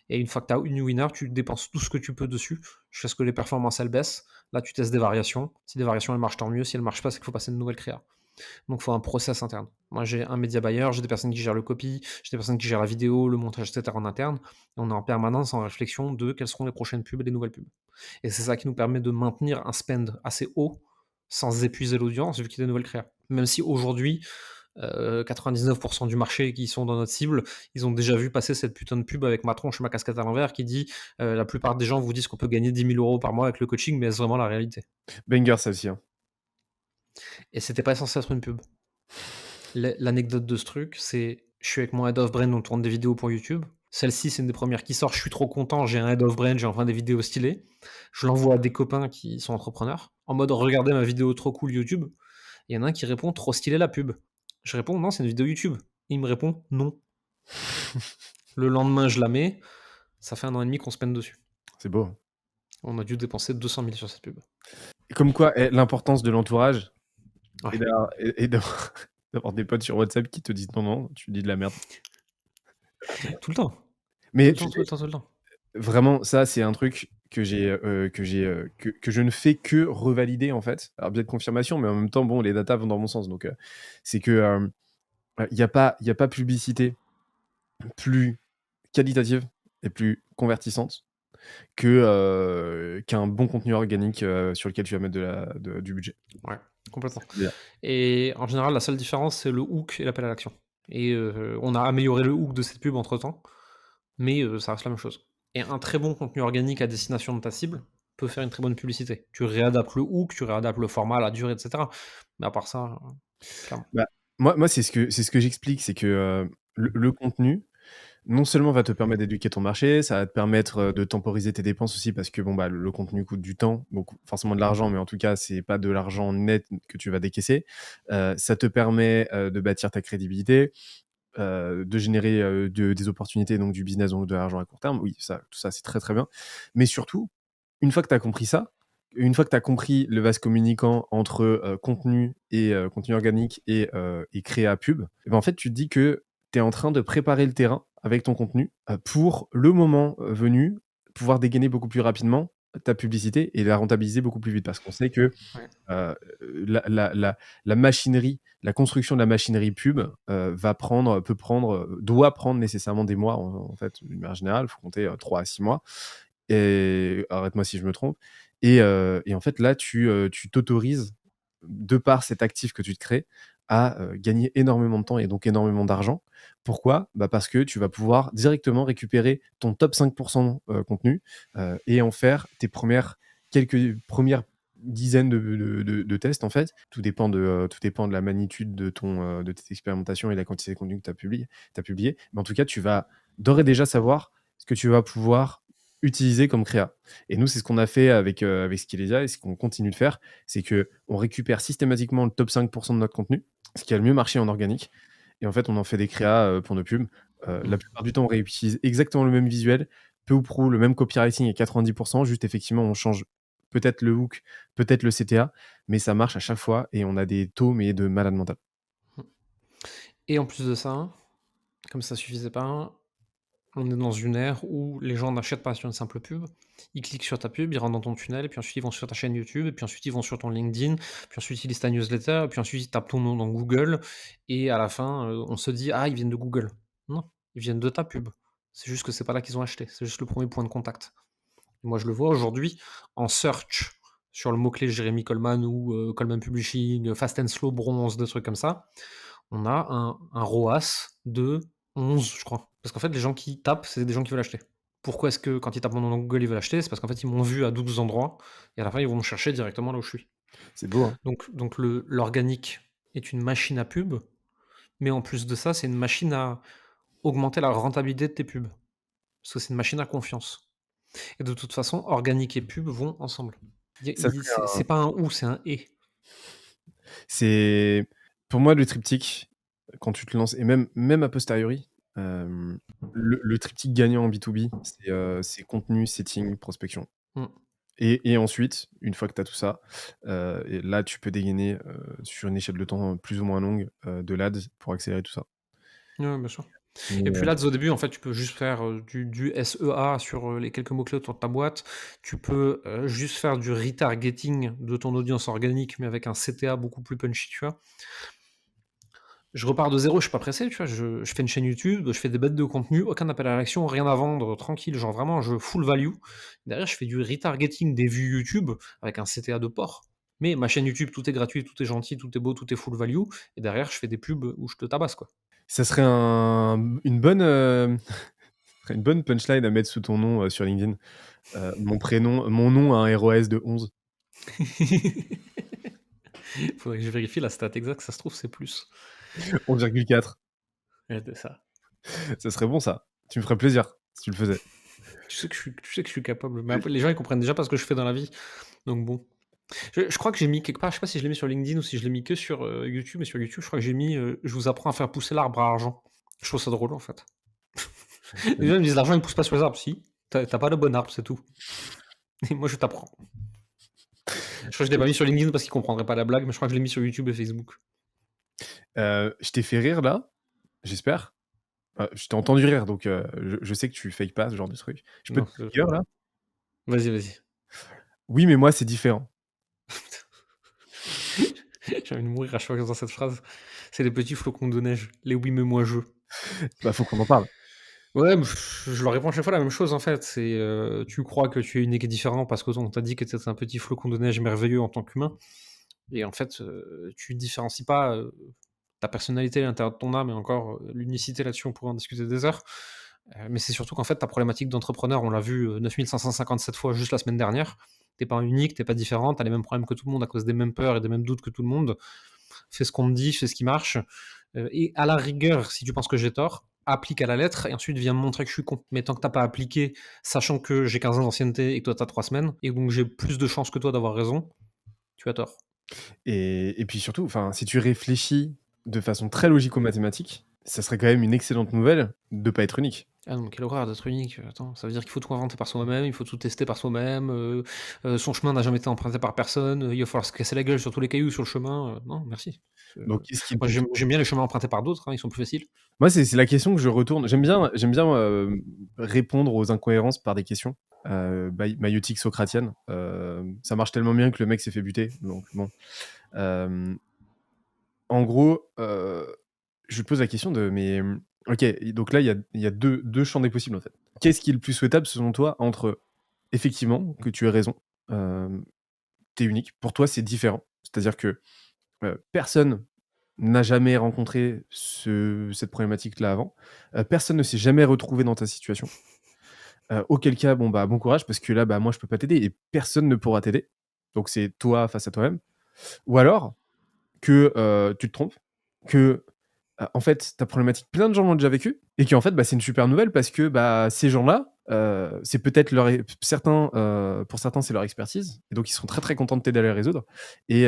Et une fois que tu as une winner, tu dépenses tout ce que tu peux dessus jusqu'à ce que les performances elles baissent. Là, tu testes des variations. Si des variations elles marchent, tant mieux. Si elles marchent pas, c'est qu'il faut passer une nouvelle créa. Donc, il faut un process interne. Moi, j'ai un média buyer, j'ai des personnes qui gèrent le copy, j'ai des personnes qui gèrent la vidéo, le montage, etc. en interne. Et on est en permanence en réflexion de quelles seront les prochaines pubs et les nouvelles pubs. Et c'est ça qui nous permet de maintenir un spend assez haut sans épuiser l'audience vu qu'il y a des nouvelles créas. Même si aujourd'hui, 99% du marché qui sont dans notre cible, ils ont déjà vu passer cette putain de pub avec ma tronche et ma casquette à l'envers qui dit la plupart des gens vous disent qu'on peut gagner 10 000 € par mois avec le coaching, mais est-ce vraiment la réalité? Banger ça aussi, hein. Et c'était pas censé être une pub. L'anecdote de ce truc, c'est je suis avec mon head of brand, on tourne des vidéos pour YouTube. Celle-ci, c'est une des premières qui sort. Je suis trop content. J'ai un head of brand, j'ai enfin des vidéos stylées. Je l'envoie à des copains qui sont entrepreneurs en mode regardez ma vidéo trop cool YouTube. Il y en a un qui répond trop stylé la pub. Je réponds non, c'est une vidéo YouTube. Il me répond non. Le lendemain, je la mets. Ça fait 1 an et demi qu'on se peine dessus. C'est beau. On a dû dépenser 200 000 sur cette pub. Comme quoi, l'importance de l'entourage et Ouais. d'avoir des potes sur WhatsApp qui te disent: «Non, non, tu dis de la merde». Tout le temps. Tout Mais le tu temps, tout sais, le temps, tout le temps. vraiment, ça, c'est un truc que je ne fais que revalider, en fait. Alors biais de confirmation, mais en même temps, bon, les datas vont dans mon sens, donc c'est que, il y a pas publicité plus qualitative et plus convertissante qu'un bon contenu organique, sur lequel tu vas mettre du budget. Ouais, C'est complètement. ça que je veux dire. Et en général, la seule différence, c'est le hook et l'appel à l'action. Et on a amélioré le hook de cette pub entre-temps, mais ça reste la même chose. Et un très bon contenu organique à destination de ta cible peut faire une très bonne publicité. Tu réadaptes le hook, tu réadaptes le format, la durée, et cetera. Mais à part ça, clairement. Bah, moi, c'est ce que j'explique, c'est que, le contenu, non seulement va te permettre d'éduquer ton marché, ça va te permettre, de temporiser tes dépenses aussi parce que bon, bah, le contenu coûte du temps, donc forcément de l'argent, mais en tout cas, c'est pas de l'argent net que tu vas décaisser. Ça te permet, de bâtir ta crédibilité, de générer, des opportunités, donc du business, donc de l'argent à court terme. Oui, ça, tout ça, c'est très, très bien. Mais surtout, une fois que tu as compris ça, une fois que tu as compris le vase communicant entre, contenu et contenu organique et créa pub, et ben, en fait, tu te dis que tu es en train de préparer le terrain avec ton contenu, pour le moment, venu, pouvoir dégainer beaucoup plus rapidement ta publicité et la rentabiliser beaucoup plus vite. Parce qu'on sait que, Ouais. Heu, la machinerie, la construction de la machinerie pub, peut prendre, doit prendre nécessairement des mois en fait, d'une manière générale, il faut compter, 3 à 6 mois et arrête-moi si je me trompe et en fait là tu t'autorises, de par cet actif que tu te crées, à, gagner énormément de temps et donc énormément d'argent. Pourquoi? Bah, parce que tu vas pouvoir directement récupérer ton top 5 contenu, et en faire tes premières dizaines de tests en fait. Tout dépend de la magnitude de tes expérimentations et la quantité de contenu que tu as publié. Mais en tout cas, tu vas d'ores et déjà savoir ce que tu vas pouvoir utiliser comme créa. Et nous, c'est ce qu'on a fait avec Skilesia et ce qu'on continue de faire, c'est qu'on récupère systématiquement le top 5 de notre contenu, ce qui a le mieux marché en organique et en fait, on en fait des créas, pour nos pubs. La Mmh. plupart du temps, on réutilise exactement le même visuel, peu ou prou le même copywriting à 90, juste effectivement, on change peut-être le hook, peut-être le CTA, mais ça marche à chaque fois et on a des taux, mais de malade mental. Et en plus de ça, comme ça suffisait pas, on est dans une ère où les gens n'achètent pas sur une simple pub. Ils cliquent sur ta pub, ils rentrent dans ton tunnel, et puis ensuite ils vont sur ta chaîne YouTube, et puis ensuite ils vont sur ton LinkedIn, puis ensuite ils lisent ta newsletter, et puis ensuite ils tapent ton nom dans Google, et à la fin, on se dit: «Ah, ils viennent de Google». Non, ils viennent de ta pub. C'est juste que c'est pas là qu'ils ont acheté. C'est juste le premier point de contact. Moi, je le vois aujourd'hui en search sur le mot-clé Jérémy Coleman ou Coleman Publishing, Fast and Slow, bronze, des trucs comme ça. On a un ROAS de 11, je crois. Parce qu'en fait, les gens qui tapent, c'est des gens qui veulent acheter. Pourquoi est-ce que quand ils tapent mon nom dans Google, ils veulent acheter? C'est parce qu'en fait, ils m'ont vu à 12 endroits et à la fin, ils vont me chercher directement là où je suis. C'est beau, hein. Donc l'organique est une machine à pub, mais en plus de ça, c'est une machine à augmenter la rentabilité de tes pubs. Parce que c'est une machine à confiance. Et de toute façon, organique et pub vont ensemble. Ça serait C'est pas un ou, c'est un et. C'est pour moi le triptyque, quand tu te lances et même a posteriori, le triptyque gagnant en B2B, c'est contenu, setting, prospection Mmh. et ensuite, une fois que tu as tout ça, et là, tu peux dégainer, sur une échelle de temps plus ou moins longue, de l'Ads pour accélérer tout ça. Ouais, bien sûr. Mais, Et puis là, au début, en fait, tu peux juste faire, du SEA sur, les quelques mots-clés autour de ta boîte. Tu peux, juste faire du retargeting de ton audience organique, mais avec un CTA beaucoup plus punchy, tu vois? Je repars de zéro, je suis pas pressé, tu vois? Je fais une chaîne YouTube, je fais des bêtes de contenu, aucun appel à l'action, rien à vendre, tranquille, genre vraiment je full value. Derrière, je fais du retargeting des vues YouTube avec un CTA de porc. Mais ma chaîne YouTube, tout est gratuit, tout est gentil, tout est beau, tout est full value et derrière, je fais des pubs où je te tabasse, quoi. ça serait une bonne punchline à mettre sous ton nom, sur LinkedIn. Mon nom a un ROAS de 11. Faudrait que je vérifie la stat exacte, ça se trouve, c'est plus. 11,4. Ouais, c'est ça. Ça serait bon ça. Tu me ferais plaisir si tu le faisais. Tu sais que je suis capable, mais après les gens, ils comprennent déjà pas ce que je fais dans la vie, donc bon. Je crois que j'ai mis quelque part, je sais pas si je l'ai mis sur LinkedIn ou si je l'ai mis que sur, YouTube, mais sur YouTube, je crois que j'ai mis, «Je vous apprends à faire pousser l'arbre à argent». Je trouve ça drôle, en fait. Les gens ils me disent: «L'argent, il pousse pas sur les arbres». Si, tu as pas le bon arbre, c'est tout. Et moi, je t'apprends. Je crois que je l'ai pas mis sur LinkedIn parce qu'ils comprendraient pas la blague, mais je crois que je l'ai mis sur YouTube et Facebook. Je t'ai fait rire là, j'espère. Je t'ai entendu rire donc je sais que tu fakes pas ce genre de truc. Je peux Non, te trigger là? vas-y, vas-y. Oui, mais moi c'est différent. J'ai envie de mourir à chaque fois que j'entends cette phrase. C'est les petits flocons de neige, les «oui, mais moi je». Bah, faut qu'on en parle. Ouais, je leur réponds à chaque fois la même chose en fait, c'est, tu crois que tu es unique et différent parce qu'on t'a dit que tu étais un petit flocon de neige merveilleux en tant qu'humain et en fait, tu différencies pas, ta personnalité à l'intérieur de ton âme et encore, l'unicité là-dessus, on pourrait en discuter des heures. Mais c'est surtout qu'en fait, ta problématique d'entrepreneur, on l'a vu, 9 557 fois juste la semaine dernière. Tu es pas unique, tu es pas différent, tu as les mêmes problèmes que tout le monde à cause des mêmes peurs et des mêmes doutes que tout le monde. Fais ce qu'on te dit, fais ce qui marche, et à la rigueur, si tu penses que j'ai tort, applique à la lettre et ensuite viens me montrer que je suis con. Mais tant que tu as pas appliqué, sachant que j'ai 15 ans d'ancienneté et que toi tu as 3 semaines et donc j'ai plus de chances que toi d'avoir raison, tu as tort. Et puis surtout, enfin, si tu réfléchis de façon très logico-mathématique, ça serait quand même une excellente nouvelle de pas être unique. Ah non, mais quelle horreur d'être unique, attends, ça veut dire qu'il faut tout inventer par soi-même, il faut tout tester par soi-même, son chemin n'a jamais été emprunté par personne, il va falloir se casser la gueule sur tous les cailloux sur le chemin, non merci. Donc qu'est-ce qui est le Moi plus j'aime bien les chemins empruntés par d'autres, hein, ils sont plus faciles. Moi, c'est la question que je retourne. J'aime bien, répondre aux incohérences par des questions, maïeutique socratienne. Ça marche tellement bien que le mec s'est fait buter, donc bon. Hem, En gros, je pose la question de mais, OK, donc là, il y a 2 champs des possibles, en fait. Qu'est-ce qui est le plus souhaitable selon toi entre, effectivement, que tu aies raison, hem, tu es unique, pour toi, c'est différent. C'est-à-dire que, personne n'a jamais rencontré cette problématique-là avant. Personne ne s'est jamais retrouvé dans ta situation. Auquel cas, bon, bah, bon courage parce que là, bah, moi, je peux pas t'aider et personne ne pourra t'aider. Donc c'est toi face à toi-même. Ou alors que, tu te trompes, que, en fait, ta problématique, plein de gens l'ont déjà vécu et qu'en fait, bah, c'est une super nouvelle parce que, bah, ces gens-là, c'est peut-être pour certains, c'est leur expertise et donc ils seront très, très contents de t'aider à les résoudre et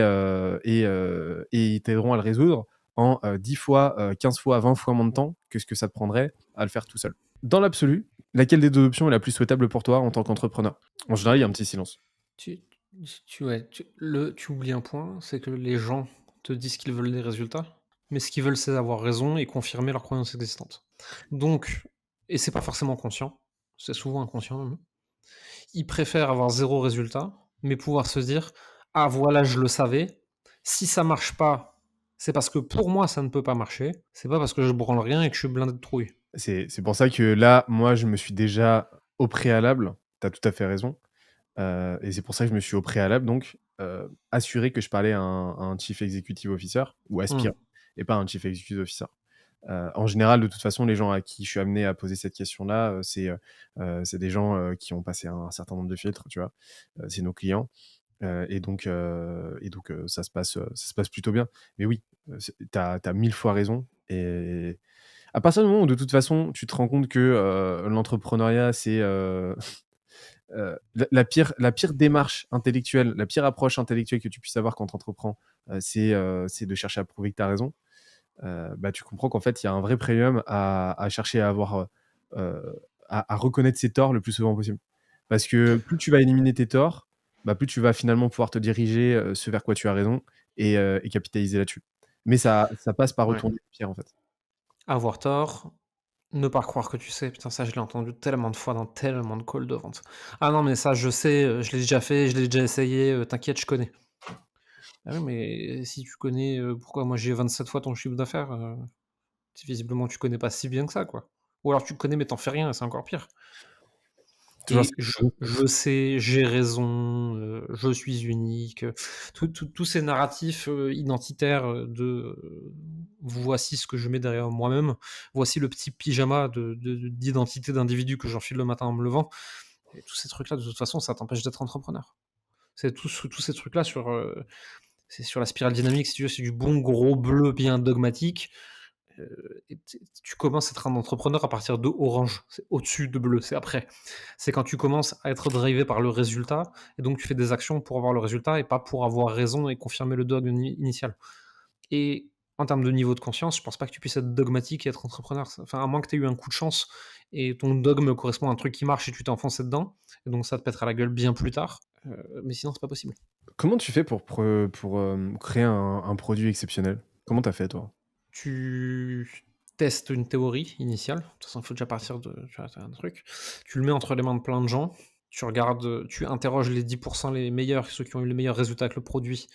ils t'aideront à le résoudre en, 10 fois, 15 fois, 20 fois moins de temps que ce que ça te prendrait à le faire tout seul. Dans l'absolu, laquelle des 2 options est la plus souhaitable pour toi en tant qu'entrepreneur? En général, il y a un petit silence. Tu ouais, tu oublies un point, c'est que les gens te disent qu'ils veulent des résultats, mais ce qu'ils veulent, c'est avoir raison et confirmer leurs croyances existantes. Donc et c'est pas forcément conscient, c'est souvent inconscient même. Ils préfèrent avoir zéro résultat, mais pouvoir se dire: «Ah voilà, je le savais, si ça marche pas, c'est parce que pour moi ça ne peut pas marcher, c'est pas parce que je branle rien et que je suis blindé de trouille». C'est pour ça que là, moi, je me suis déjà au préalable, tu as tout à fait raison, et c'est pour ça que je me suis au préalable donc, assuré que je parlais à un chief executive officer ou Mmh. aspirant et pas un chief executive officer. En général, de toute façon, les gens à qui je suis amené à poser cette question-là, c'est des gens, qui ont passé un certain nombre de filtres, tu vois? C'est nos clients, ça se passe plutôt bien. Mais oui, tu as 1000 fois raison et à partir du moment où de toute façon, tu te rends compte que, l'entrepreneuriat, c'est, la pire démarche intellectuelle, la pire approche intellectuelle que tu puisses avoir quand tu entreprends, c'est de chercher à prouver que tu as raison. Bah, tu comprends qu'en fait, il y a un vrai premium à chercher à avoir, à reconnaître ses torts le plus souvent possible. Parce que plus tu vas éliminer tes torts, bah, plus tu vas finalement pouvoir te diriger, ce vers quoi tu as raison et capitaliser là-dessus. Mais ça passe par Ouais. retourner les pierres, en fait. Avoir tort, ne pas croire que tu sais. Putain, ça, je l'ai entendu tellement de fois dans tellement de calls de vente. «Ah non, mais ça, je sais, je l'ai déjà fait, je l'ai déjà essayé, t'inquiète, je connais». Ah oui, mais si tu connais, pourquoi moi j'ai 27 fois ton chiffre d'affaires? Visiblement tu connais pas si bien que ça, quoi. Ou alors tu connais mais tu en fais rien et c'est encore pire. Toujours Et cette je sais, j'ai raison, je suis unique, tous ces narratifs, identitaires, voici ce que je mets derrière moi-même, voici le petit pyjama d'identité d'individu que j'enfile le matin en me levant et tous ces trucs-là, de toute façon, ça t'empêche d'être entrepreneur. C'est tous ces trucs-là c'est sur la spirale dynamique, si tu veux, c'est du bon gros bleu bien dogmatique. Et tu commences à être un entrepreneur à partir de orange, c'est au-dessus de bleu, c'est après. C'est quand tu commences à être drivé par le résultat et donc tu fais des actions pour avoir le résultat et pas pour avoir raison et confirmer le dogme initial. Et en termes de niveau de conscience, je pense pas que tu puisses être dogmatique et être entrepreneur. Enfin, à moins que tu aies eu un coup de chance et ton dogme correspond à un truc qui marche et tu t'es enfoncé dedans, et donc ça te pètera la gueule bien plus tard. Mais sinon, c'est pas possible. Comment tu fais pour créer un produit exceptionnel? Comment tu as fait, toi? Tu testes une théorie initiale. De toute façon, il faut déjà partir de tu vois, tu un truc. Tu le mets entre les mains de plein de gens. Tu regardes, tu interroges les 10 les meilleurs, ceux qui ont eu les meilleurs résultats avec le produit,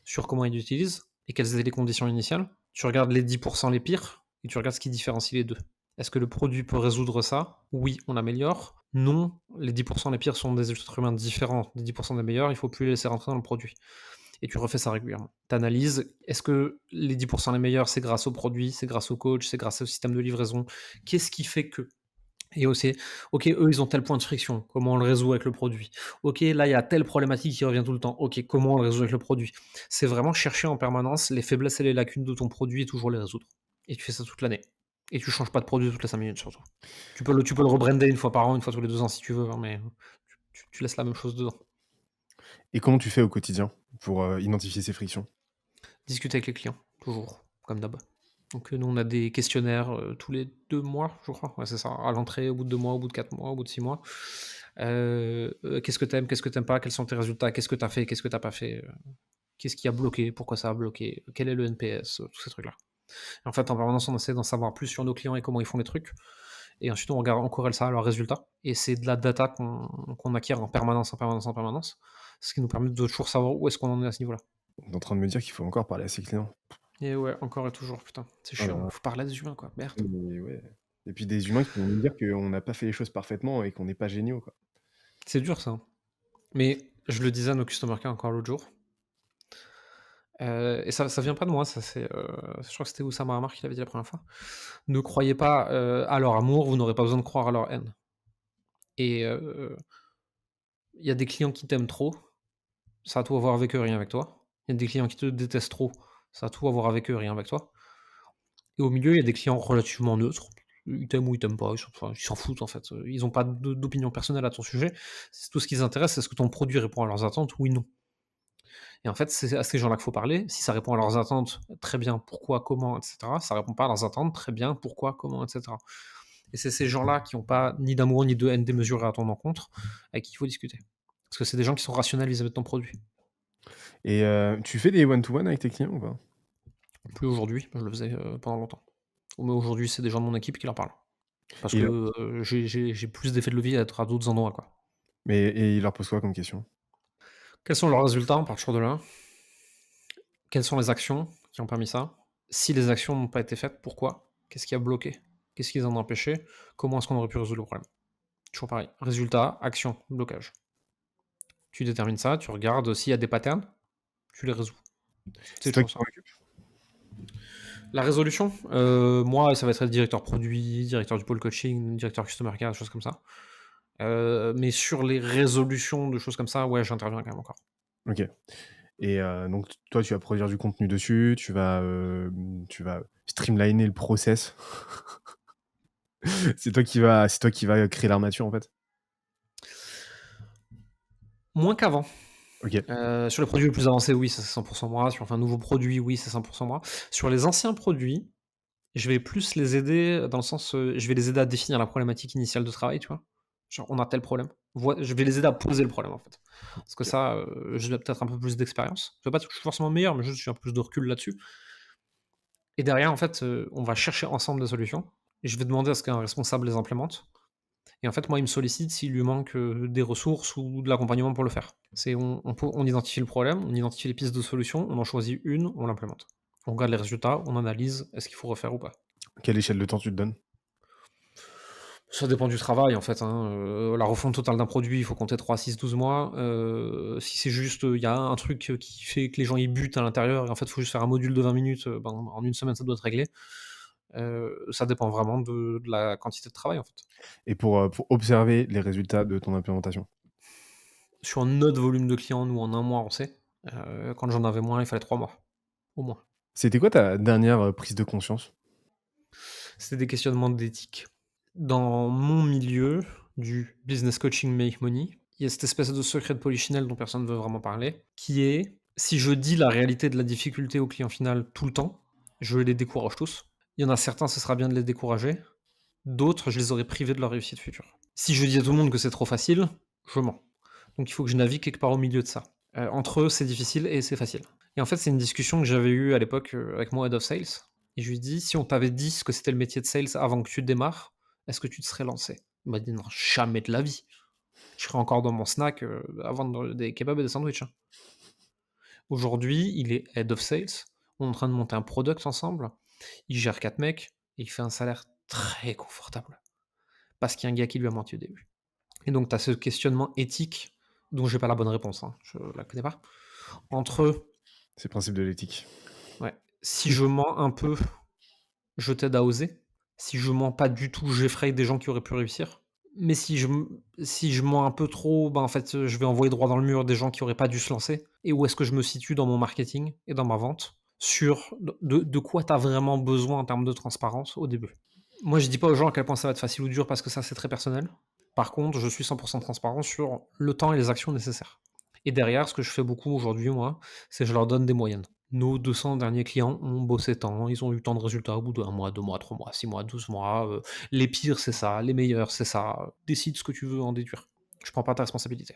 sur comment ils l'utilisent et quelles étaient les conditions initiales. Tu regardes les 10 les pires et tu regardes ce qui différencie les 2. Est-ce que le produit peut résoudre ça? Oui, on améliore. Non, les 10 les pires sont des êtres humains différents des 10 des meilleurs, il faut plus les laisser rentrer dans le produit et tu refais ça régulièrement. Tu analyses, est-ce que les 10 les meilleurs, c'est grâce au produit, c'est grâce au coach, c'est grâce au système de livraison? Qu'est-ce qui fait que? Et aussi, OK, eux, ils ont tel point de friction, comment on le résout avec le produit? OK, là, il y a telle problématique qui revient tout le temps. OK, comment on le résout avec le produit? C'est vraiment chercher en permanence les faiblesses et les lacunes de ton produit et toujours les résoudre. Et tu fais ça toute l'année. Et tu changes pas de produit toutes les 5 minutes surtout. Tu peux le rebrander une fois par an, une fois tous les 2 ans si tu veux, hein, mais tu laisses la même chose dedans. Et comment tu fais au quotidien pour, identifier ces frictions? Discuter avec les clients, toujours, comme d'hab. Donc, nous, on a des questionnaires, tous les 2 mois, je crois. Ouais, c'est ça, à l'entrée, au bout de 2 mois, au bout de 4 mois, au bout de 6 mois. Qu'est-ce que tu aimes? Qu'est-ce que tu aimes pas? Quels sont tes résultats? Qu'est-ce que tu as fait? Qu'est-ce que tu as pas fait? Qu'est-ce qui a bloqué? Pourquoi ça a bloqué? Quel est le NPS? Tous ces trucs-là. En fait, en permanence, on essaie d'en savoir plus sur nos clients et comment ils font les trucs et ensuite on regarde on corrèle ça à leurs résultats et c'est de la data qu'on acquiert en permanence, en permanence, en permanence. Ce qui nous permet de toujours savoir où est-ce qu'on en est à ce niveau-là. Tu es en train de me dire qu'il faut encore parler à ses clients. Et ouais, encore et toujours, putain, c'est Oh là chiant. là, Faut parler à des humains, quoi, merde. mais ouais. Et puis des humains qui vont nous dire qu'on n'a pas fait les choses parfaitement et qu'on n'est pas géniaux, quoi. C'est dur ça, hein. Mais je le disais à nos customer care encore l'autre jour, et ça vient pas de moi, ça c'est, je crois que c'était Oussama Hamar qui l'avait dit la première fois. Ne croyez pas, à leur amour, vous n'aurez pas besoin de croire à leur haine et il y a des clients qui t'aiment trop, ça a tout à voir avec eux, rien avec toi. Il y a des clients qui te détestent trop, ça a tout à voir avec eux, rien avec toi et au milieu, il y a des clients relativement neutres. Ils t'aiment ou ils t'aiment pas, ils s'en foutent en fait, ils ont pas d'opinion personnelle à ton sujet. C'est tout ce qui les intéresse, c'est est-ce que ton produit répond à leurs attentes, oui, non. Et en fait, c'est à ces gens-là qu'il faut parler. Si ça répond à leurs attentes, très bien, pourquoi, comment, et cetera. Ça répond pas à leurs attentes, très bien, pourquoi, comment, et cetera. Et c'est ces gens-là qui ont pas ni d'amour ni de haine démesurée à ton encontre, avec qui il faut discuter. Parce que c'est des gens qui sont rationnels vis-à-vis de ton produit. Et tu fais des one to one avec tes clients ou pas? Plus aujourd'hui, je le faisais, pendant longtemps. Mais aujourd'hui, c'est des gens de mon équipe qui leur parlent. Parce Et que, il j'ai plus d'effet de levier à être à d'autres endroits, quoi. et il leur pose quoi comme question? Quels sont leurs résultats? On part toujours de là. Quelles sont les actions qui ont permis ça? Si les actions n'ont pas été faites, pourquoi? Qu'est-ce qui a bloqué? Qu'est-ce qui les en a empêchés? Comment est-ce qu'on aurait pu résoudre le problème? Toujours pareil. Résultat, action, blocage. Tu détermines ça, tu regardes s'il y a des patterns, tu les résous. C'est C'est toi toujours qui ça. t'en occupes? La résolution, moi, ça va être directeur produit, directeur du pôle coaching, directeur customer care, des choses comme ça. Mais sur les résolutions de choses comme ça, ouais, j'interviens quand même encore. OK. Et donc toi, tu vas produire du contenu dessus, tu vas streamliner le process. C'est toi qui va créer l'armature, en fait? Moins qu'avant. OK. Sur les produits les plus avancés, oui, ça c'est 100 moi. Sur un nouveau produit, oui, c'est 100 moi. Sur les anciens produits, je vais plus les aider dans le sens, je vais les aider à définir la problématique initiale de travail, tu vois? Genre, on a tel problème. Je vais les aider à poser le problème, en fait. Parce que OK. ça, j'ai peut-être un peu plus d'expérience. Ça veut pas dire que je suis forcément meilleur, mais juste j'ai un peu plus de recul là-dessus. Et derrière, en fait, on va chercher ensemble des solutions et je vais demander à ce qu'un responsable les implémente. Et en fait, moi, il me sollicite s'il lui manque, des ressources ou de l'accompagnement pour le faire. On identifie le problème, on identifie les pistes de solutions, on en choisit une, on l'implémente. On regarde les résultats, on analyse, est-ce qu'il faut refaire ou pas? Quelle échelle de temps tu te donnes? Ça dépend du travail en fait, hein, la refonte totale d'un produit, il faut compter 3, 6, 12 mois. Si c'est juste, il y a un truc, qui fait que les gens ils butent à l'intérieur et en fait, il faut juste faire un module de 20 minutes, ben, en une semaine, ça doit être réglé. Ça dépend vraiment de la quantité de travail en fait. Et pour observer les résultats de ton implémentation? Sur notre volume de clients, nous en un mois on sait. Quand j'en avais moins, il fallait 3 mois, au moins. C'était quoi ta dernière, prise de conscience? C'était des questionnements d'éthique. Dans mon milieu du business coaching make money, il y a cette espèce de secret de polichinelle dont personne ne veut vraiment parler, qui est, si je dis la réalité de la difficulté au client final tout le temps, je les décourage tous. Il y en a certains, ce sera bien de les décourager, d'autres, je les aurais privés de leur réussite future. Si je dis à tout le monde que c'est trop facile, je mens. Donc il faut que je navigue quelque part au milieu de ça. Entre eux, c'est difficile et c'est facile. Et en fait, c'est une discussion que j'avais eue à l'époque, avec mon head of sales et je lui dis: «Si on t'avait dit ce que c'était le métier de sales avant que tu démarres, est-ce que tu te serais lancé?» Il m'a dit: «Non, jamais de la vie. Je serais encore dans mon snack, à vendre des kebabs et des sandwichs, hein». Aujourd'hui, il est head of sales, on est en train de monter un product ensemble, il gère 4 mecs et il fait un salaire très confortable parce qu'il y a un gars qui lui a menti au début. Et donc tu as ce questionnement éthique dont j'ai pas la bonne réponse, hein, je la connais pas. Entre, C'est le principe de l'éthique. ouais, si je mens un peu, je t'aide à oser. Si je mens pas du tout, j'effraie des gens qui auraient pu réussir. Mais si je mens un peu trop, ben, en fait, je vais envoyer droit dans le mur des gens qui auraient pas dû se lancer. Et où est-ce que je me situe dans mon marketing et dans ma vente sur de quoi tu as vraiment besoin en termes de transparence au début. Moi, je dis pas aux gens à quel point ça va être facile ou dur parce que ça, c'est très personnel. Par contre, je suis 100 transparent sur le temps et les actions nécessaires. Et derrière, ce que je fais beaucoup aujourd'hui, moi, c'est je leur donne des moyennes. Nos 200 derniers clients ont bossé tant, ils ont eu tant de résultats au bout d'1 mois, 2 mois, 3 mois, 6 mois, 12 mois, les pires, c'est ça, les meilleurs, c'est ça. Décide ce que tu veux en déduire. Je prends pas ta responsabilité.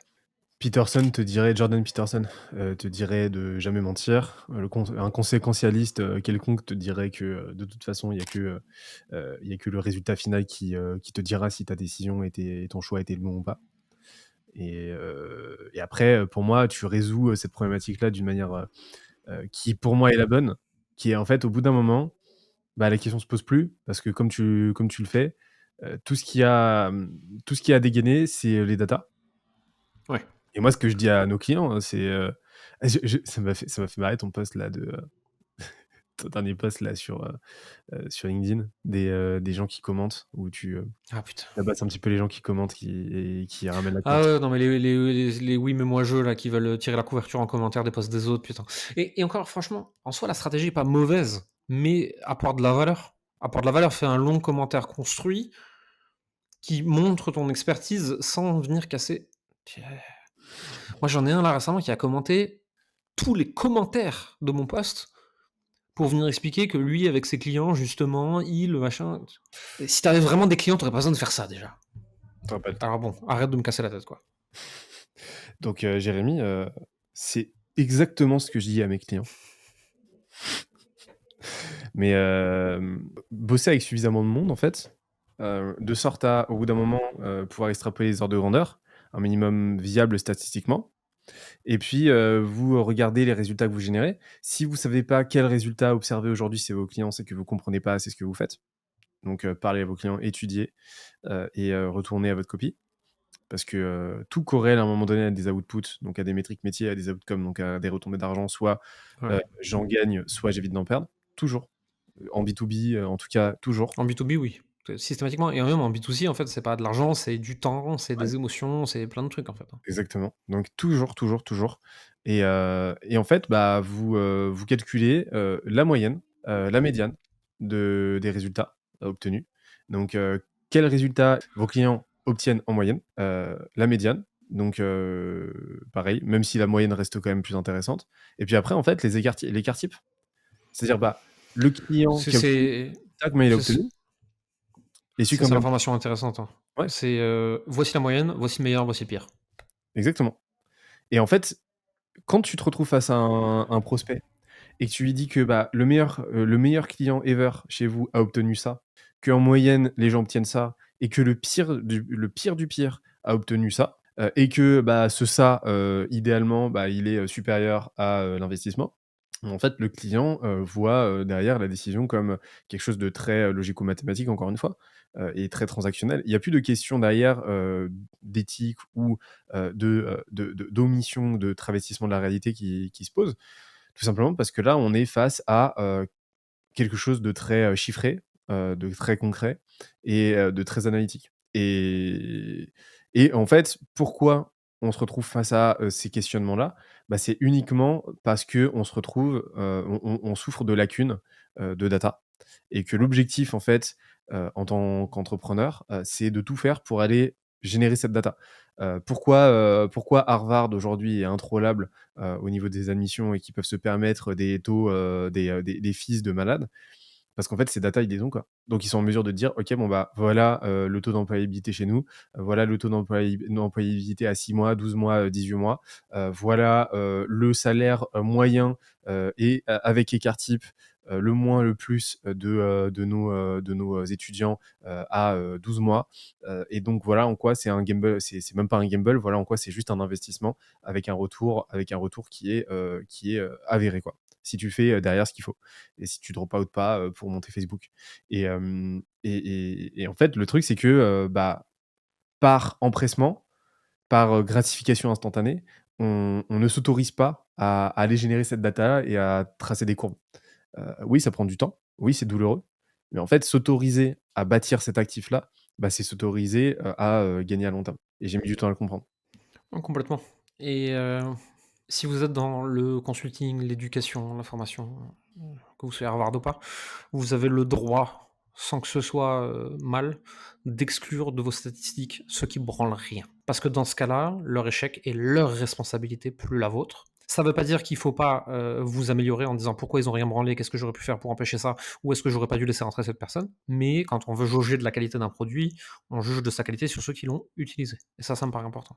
Peterson te dirait Jordan Peterson, te dirait de jamais mentir. Un conséquentialiste, quelconque te dirait que, de toute façon, il y a que le résultat final qui te dira si ta décision était ton choix était le bon ou pas. Et après, pour moi, tu résous, cette problématique-là d'une manière, qui pour moi est la bonne, qui est en fait, au bout d'un moment, bah, la question se pose plus parce que comme tu le fais, tout ce qui a dégainé, c'est, les datas. Ouais. Et moi, ce que je dis à nos clients, c'est, ça m'a fait marrer ton post là ton dernier post là sur LinkedIn, des gens qui commentent où Ah putain. tabasses un petit peu les gens qui commentent et qui ramènent la Ah conversation. ouais, non mais les oui mais moi je là qui veulent tirer la couverture en commentaire des posts des autres, putain. Et encore franchement, en soi la stratégie est pas mauvaise, mais apporte de la valeur. Apporte de la valeur, fais un long commentaire construit qui montre ton expertise sans venir casser. Moi j'en ai un là récemment qui a commenté tous les commentaires de mon post pour venir expliquer que lui avec ses clients justement, il machin. Et si t'avais vraiment des clients, t'aurais pas besoin de faire ça déjà. Tu pas le temps. Alors bon, arrête de me casser la tête quoi. Donc, Jérémy, c'est exactement ce que je dis à mes clients. Mais, bosser avec suffisamment de monde, en fait, de sorte à, au bout d'un moment, pouvoir extrapoler les ordres de grandeur, un minimum viable statistiquement. Et puis, vous regardez les résultats que vous générez. Si vous savez pas quel résultat observer aujourd'hui chez vos clients, c'est que vous comprenez pas assez ce que vous faites. Donc, parlez à vos clients, étudiez et retournez à votre copie. Parce que tout corrèle à un moment donné à des outputs, donc à des métriques métiers, à des outcomes, donc à des retombées d'argent, soit Ouais. j'en gagne, soit j'évite d'en perdre, toujours. En B2B, en tout cas, toujours. En B2B, oui, systématiquement et même en B2C, en fait, c'est pas de l'argent, c'est du temps, c'est Ouais, des émotions, c'est plein de trucs, en fait, hein. exactement. Donc toujours, toujours, toujours et en fait, bah, vous calculez, la moyenne, la médiane des résultats obtenus. Donc quels résultats vos clients obtiennent en moyenne, la médiane, donc pareil, même si la moyenne reste quand même plus intéressante et puis après, en fait, l'écart types. C'est-à-dire, bah, le client C'est qui a obtenu c'est combien il a c'est obtenu et celui c'est qui en ça a obtenu. l'information intéressante, hein. Ouais, C'est, voici la moyenne, voici le meilleur, voici le pire. exactement et en fait, quand tu te retrouves face à un prospect et que tu lui dis que, bah, le meilleur client ever chez vous a obtenu ça, qu'en moyenne, les gens obtiennent ça et que le pire du pire a obtenu ça, et que, bah, ça, idéalement, bah, il est, supérieur à, l'investissement. En fait, le client, voit, derrière la décision comme, quelque chose de très, logico-mathématique encore une fois, et très transactionnel. Il y a plus de questions derrière, d'éthique ou, d'omission, de travestissement de la réalité qui se posent. Tout simplement parce que là, on est face à, quelque chose de très, chiffré, de très concret et de très analytique et en fait, pourquoi on se retrouve face à, ces questionnements-là? Bah, c'est uniquement parce qu'on se retrouve, on souffre de lacunes, de data et que l'objectif, en fait, en tant qu'entrepreneur, c'est de tout faire pour aller générer cette data. Pourquoi Harvard aujourd'hui est introllable, au niveau des admissions et qui peuvent se permettre des taux, des fees de malades? Parce qu'en fait, ces data, ils les ont, quoi. Donc ils sont en mesure de dire: «OK, bon, bah, voilà, le taux d'employabilité chez nous, voilà le taux d'employabilité à 6 mois, 12 mois, 18 mois, voilà, le salaire, moyen, et avec écart type, le moins, le plus, de nos étudiants, à, 12 mois, et donc voilà en quoi c'est un gamble, c'est même pas un gamble, voilà en quoi c'est juste un investissement avec un retour qui est avéré, quoi. Si tu fais, derrière ce qu'il faut et si tu drop out pas, pour monter Facebook et en fait, le truc, c'est que, bah, par empressement, par, gratification instantanée, on ne s'autorise pas à aller générer cette data et à tracer des courbes. Oui, ça prend du temps, oui, c'est douloureux, mais en fait, s'autoriser à bâtir cet actif-là, bah, c'est s'autoriser, à, gagner à long terme et j'ai mis du temps à le comprendre. Complètement et si vous êtes dans le consulting, l'éducation, la formation, que vous soyez Harvard ou pas, vous avez le droit, sans que ce soit, mal, d'exclure de vos statistiques ceux qui branlent rien. Parce que dans ce cas-là, leur échec est leur responsabilité, plus la vôtre. Ça ne veut pas dire qu'il ne faut pas, vous améliorer en disant: «Pourquoi ils ont rien branlé? Qu'est-ce que j'aurais pu faire pour empêcher ça? Ou est-ce que j'aurais pas dû laisser rentrer cette personne?» Mais quand on veut jauger de la qualité d'un produit, on juge de sa qualité sur ceux qui l'ont utilisé et ça me paraît important.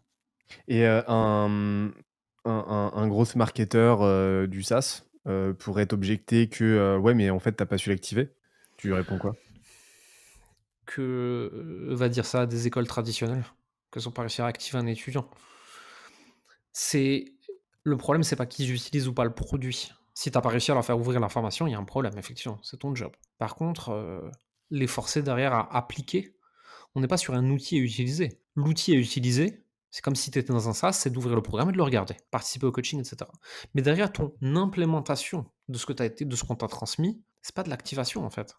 Et un gros marketeur, du SaaS, pourrait t'objecter que, «Ouais, mais en fait, tu as pas su l'activer». Tu lui réponds quoi? Que, va dire ça à des écoles traditionnelles, qu'elles ont pas réussi à activer un étudiant. C'est le problème, c'est pas qu'ils utilisent ou pas le produit. Si tu as pas réussi à leur faire ouvrir l'information, il y a un problème, effectivement, c'est ton job. Par contre, les forcer derrière à appliquer, on n'est pas sur un outil à utiliser. L'outil à utiliser, c'est comme si tu étais dans un SaaS, c'est d'ouvrir le programme et de le regarder, participer au coaching et cetera. Mais derrière ton implémentation de ce que tu as été de ce qu'on t'a transmis, c'est pas de l'activation, en fait.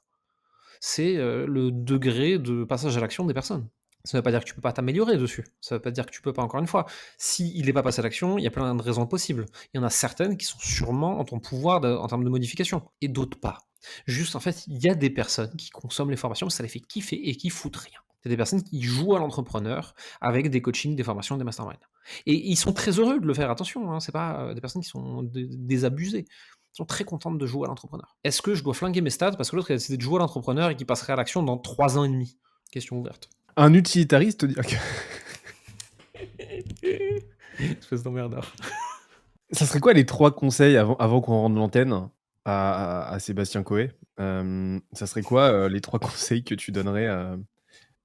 C'est, le degré de passage à l'action des personnes. Ça ne veut pas dire que tu peux pas t'améliorer dessus. Ça ne veut pas dire que tu peux pas encore une fois. S'il est pas passé à l'action, il y a plein de raisons possibles. Il y en a certaines qui sont sûrement en ton pouvoir en termes de modification et d'autres pas. Juste, en fait, il y a des personnes qui consomment les formations, ça les fait kiffer et qui foutent rien. C'est des personnes qui jouent à l'entrepreneur avec des coachings, des formations, des masterminds. Et ils sont très heureux de le faire, attention, hein, c'est pas, des personnes qui sont désabusées sont très contentes de jouer à l'entrepreneur. Est-ce que je dois flinguer mes stats parce que l'autre a décidé de jouer à l'entrepreneur et qui passerait à l'action dans 3 ans et demi? Question ouverte. Un utilitariste te dit OK. Espèce d'emmerdeur. Ça serait quoi les 3 conseils avant qu'on rende l'antenne à Sébastien Coé? Ça serait quoi, les 3 conseils que tu donnerais,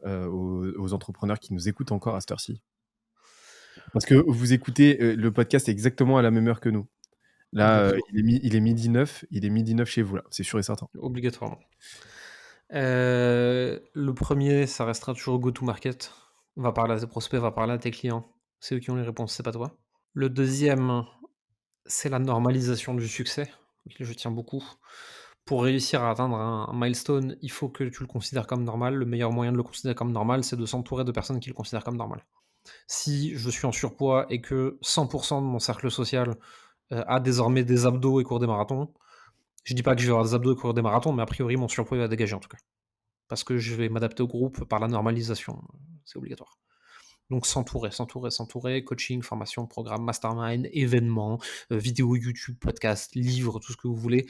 aux entrepreneurs qui nous écoutent encore à cette heure-ci? Parce que vous écoutez, le podcast exactement à la même heure que nous. Là, Exactement, il est 12h09, il est 12h09 chez vous là, c'est sûr et certain. obligatoirement. Le premier, ça restera toujours go to market. Va parler à tes prospects, va parler à tes clients. C'est eux qui ont les réponses, c'est pas toi. Le deuxième, c'est la normalisation du succès, auquel je tiens beaucoup. Pour réussir à atteindre un milestone, il faut que tu le considères comme normal. Le meilleur moyen de le considérer comme normal, c'est de s'entourer de personnes qui le considèrent comme normal. Si je suis en surpoids et que 100 de mon cercle social, a désormais des abdos et court des marathons, je dis pas que je vais avoir des abdos et courir des marathons, mais a priori mon surpoids il va dégager en tout cas. Parce que je vais m'adapter au groupe par la normalisation, c'est obligatoire. Donc s'entourer, coaching, formation, programme, mastermind, événements, vidéos YouTube, podcasts, livres, tout ce que vous voulez.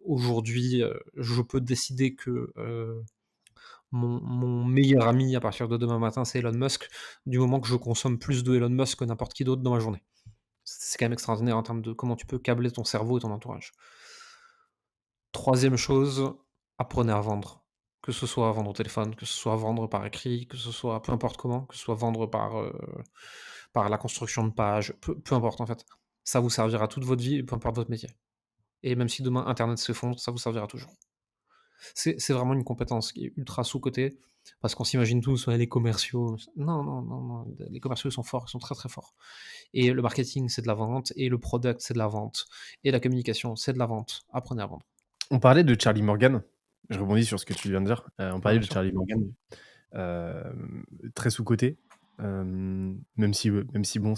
Aujourd'hui, je peux décider que, mon meilleur ami à partir de demain matin, c'est Elon Musk, du moment que je consomme plus de Elon Musk que n'importe qui d'autre dans ma journée. C'est quand même extraordinaire en termes de comment tu peux câbler ton cerveau et ton entourage. Troisième chose, apprenez à vendre. Que ce soit vendre au téléphone, que ce soit vendre par écrit, que ce soit peu importe comment, que ce soit vendre par la construction de pages, peu importe en fait. Ça vous servira toute votre vie, peu importe votre métier. Et même si demain internet s'effondre, ça vous servira toujours. C'est vraiment une compétence qui est ultra sous-cotée, parce qu'on s'imagine tous, ouais, les commerciaux. Non, non, non, non, les commerciaux, ils sont forts, ils sont très, très forts. Et le marketing, c'est de la vente, et le product, c'est de la vente, et la communication, c'est de la vente. Apprenez à vendre. On parlait de Charlie Morgan. Je rebondis sur ce que tu viens de dire. On Ouais, parlait bien de sûr. Charlie Morgan, très sous-coté. Même si bon,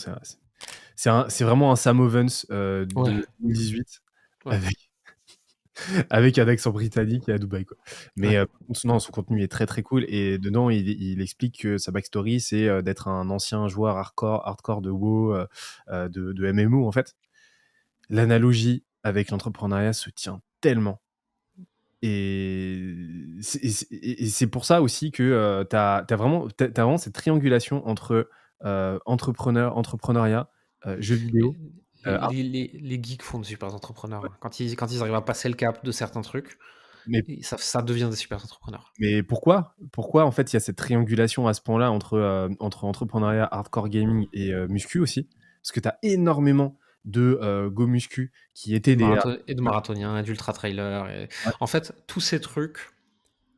c'est vraiment un Sam Ovens Ouais, de 2018 ouais, avec, avec un accent britannique et à Dubaï, quoi. Mais ouais. non, son contenu est très très cool et dedans il explique que sa backstory c'est d'être un ancien joueur hardcore de WoW, de MMO en fait. L'analogie avec l'entrepreneuriat se tient tellement. Et c'est pour ça aussi que t'as vraiment cette triangulation entre entrepreneuriat, jeux vidéo. Les Art. les geeks font de super entrepreneurs, hein. Quand ils arrivent à passer le cap de certains trucs, Mais, et ça devient des super entrepreneurs. mais pourquoi en fait il y a cette triangulation à ce point-là entre entrepreneuriat, hardcore gaming et muscu aussi? Parce que t'as énormément de go muscu qui étaient des. Et de marathoniens et d'ultra trailers et Ouais. en fait, tous ces trucs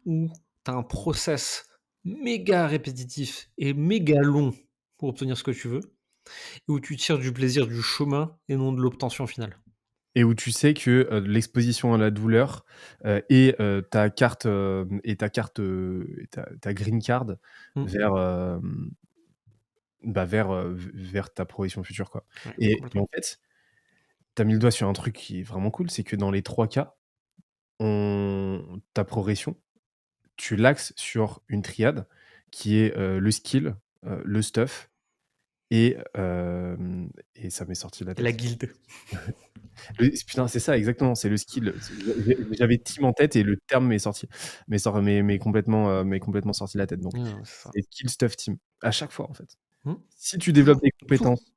où tu as un process méga répétitif et méga long pour obtenir ce que tu veux, et où tu tires du plaisir du chemin et non de l'obtention finale. Et où tu sais que, l'exposition à la douleur, ta carte, et ta green card Mmh. vers, vers ta progression future, quoi. Ouais, Et complètement. en fait, tu as mis le doigt sur un truc qui est vraiment cool, c'est que dans les 3 cas, ta progression, tu l'axes sur une triade qui est, le skill, le stuff et ça m'est sorti de la Et la tête. guilde. Putain, c'est ça exactement, c'est le skill. J'avais team en tête et le terme m'est sorti, complètement sorti de la tête. Donc, Ouais, c'est ça. c'est skill stuff team. À chaque fois, en fait. Mmh. Si tu développes Toujours, des toujours, compétences,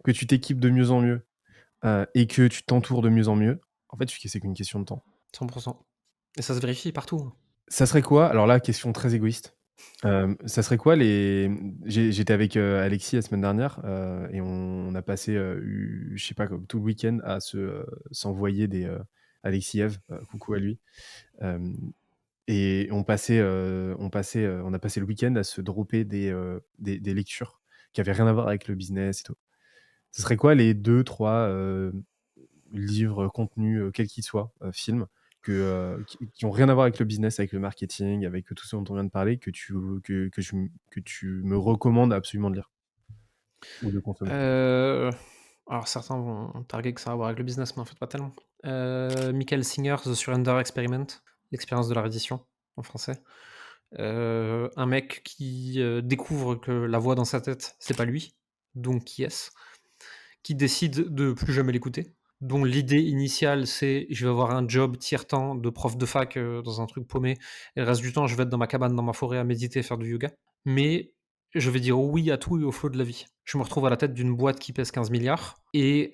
que tu t'équipes de mieux en mieux, et que tu t'entoures de mieux en mieux, en fait, c'est qu'une question de temps. 100%. Et ça se vérifie partout, hein. Ça serait quoi alors là, question très égoïste, ça serait quoi j'étais avec, Alexis la semaine dernière, et on a passé, je sais pas, comme tout le week-end à s'envoyer Alexis, Eve, coucou à lui. Hem Et on a passé le week-end à se dropper des lectures qui avaient rien à voir avec le business et tout. Ce serait quoi les 2-3 livres, contenus, quels qu'ils soient, films qui ont rien à voir avec le business, avec le marketing, avec tout ce dont on vient de parler, que tu me recommandes absolument de lire ou de consommer? Heu, alors certains vont targuer que ça a à voir avec le business, mais en fait pas tellement. Michael Singer, The Surrender Experiment, l'expérience de la reddition en français. Un mec qui, découvre que la voix dans sa tête, c'est pas lui, donc qui est-ce? Qui décide de plus jamais l'écouter, dont l'idée initiale c'est: «Je vais avoir un job tiers-temps de prof de fac, dans un truc paumé et le reste du temps je vais être dans ma cabane, dans ma forêt à méditer, faire du yoga». Mais je vais dire oui à tout et au flot de la vie. Je me retrouve à la tête d'une boîte qui pèse 15 milliards et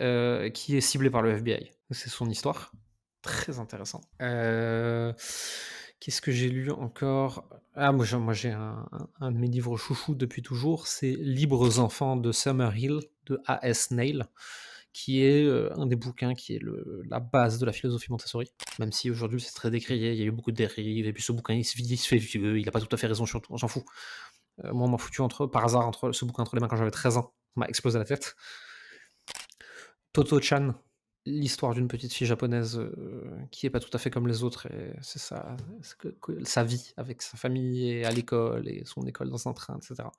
qui est ciblée par le FBI. C'est son histoire. Très intéressant. Qu'est-ce que j'ai lu encore? Ah moi j'ai un de mes livres chouchous depuis toujours, c'est Libres enfants de Summerhill de A.S. Neill, qui est, un des bouquins qui est la base de la philosophie Montessori, même si aujourd'hui c'est très décrié, il y a eu beaucoup de dérives et puis ce bouquin il se fait vieux, il a pas tout à fait raison sur tout, on s'en fout. Moi on m'a foutu par hasard entre ce bouquin entre les mains quand j'avais 13 ans, ça m'a explosé la tête. Toto-chan, l'histoire d'une petite fille japonaise, qui est pas tout à fait comme les autres et c'est sa vie avec sa famille et à l'école et son école dans un train et cetera.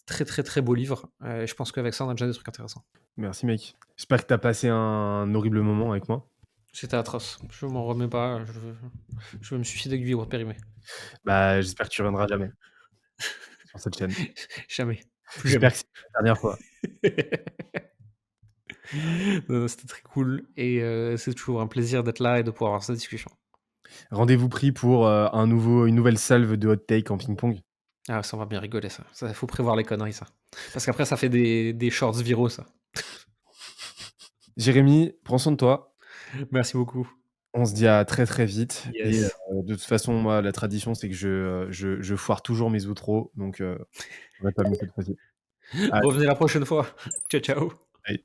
Très, très, très beau livre, je pense qu'avec ça, on a déjà des trucs intéressants. Merci mec. J'espère que tu as passé un horrible moment avec moi. C'était atroce, je m'en remets pas, je veux me suicider avec du yaourt périmé. Bah, j'espère que tu reviendras jamais sur cette chaîne. Jamais, plus J'espère jamais. que c'est la dernière fois. Non, non, c'était très cool et c'est toujours un plaisir d'être là et de pouvoir avoir cette discussion. Rendez-vous pris pour, une nouvelle salve de hot take en ping-pong. Ah, ça, on va bien rigoler ça. Ça, faut prévoir les conneries ça. Parce qu'après ça fait des shorts viraux ça. Jérémy, prends soin de toi. Merci beaucoup. On se dit à très, très vite et Yes. de toute façon, moi, la tradition, c'est que je foire toujours mes outros donc on va pas mieux cette fois-ci. Allez, Revenez la prochaine fois. Ciao, ciao. allez.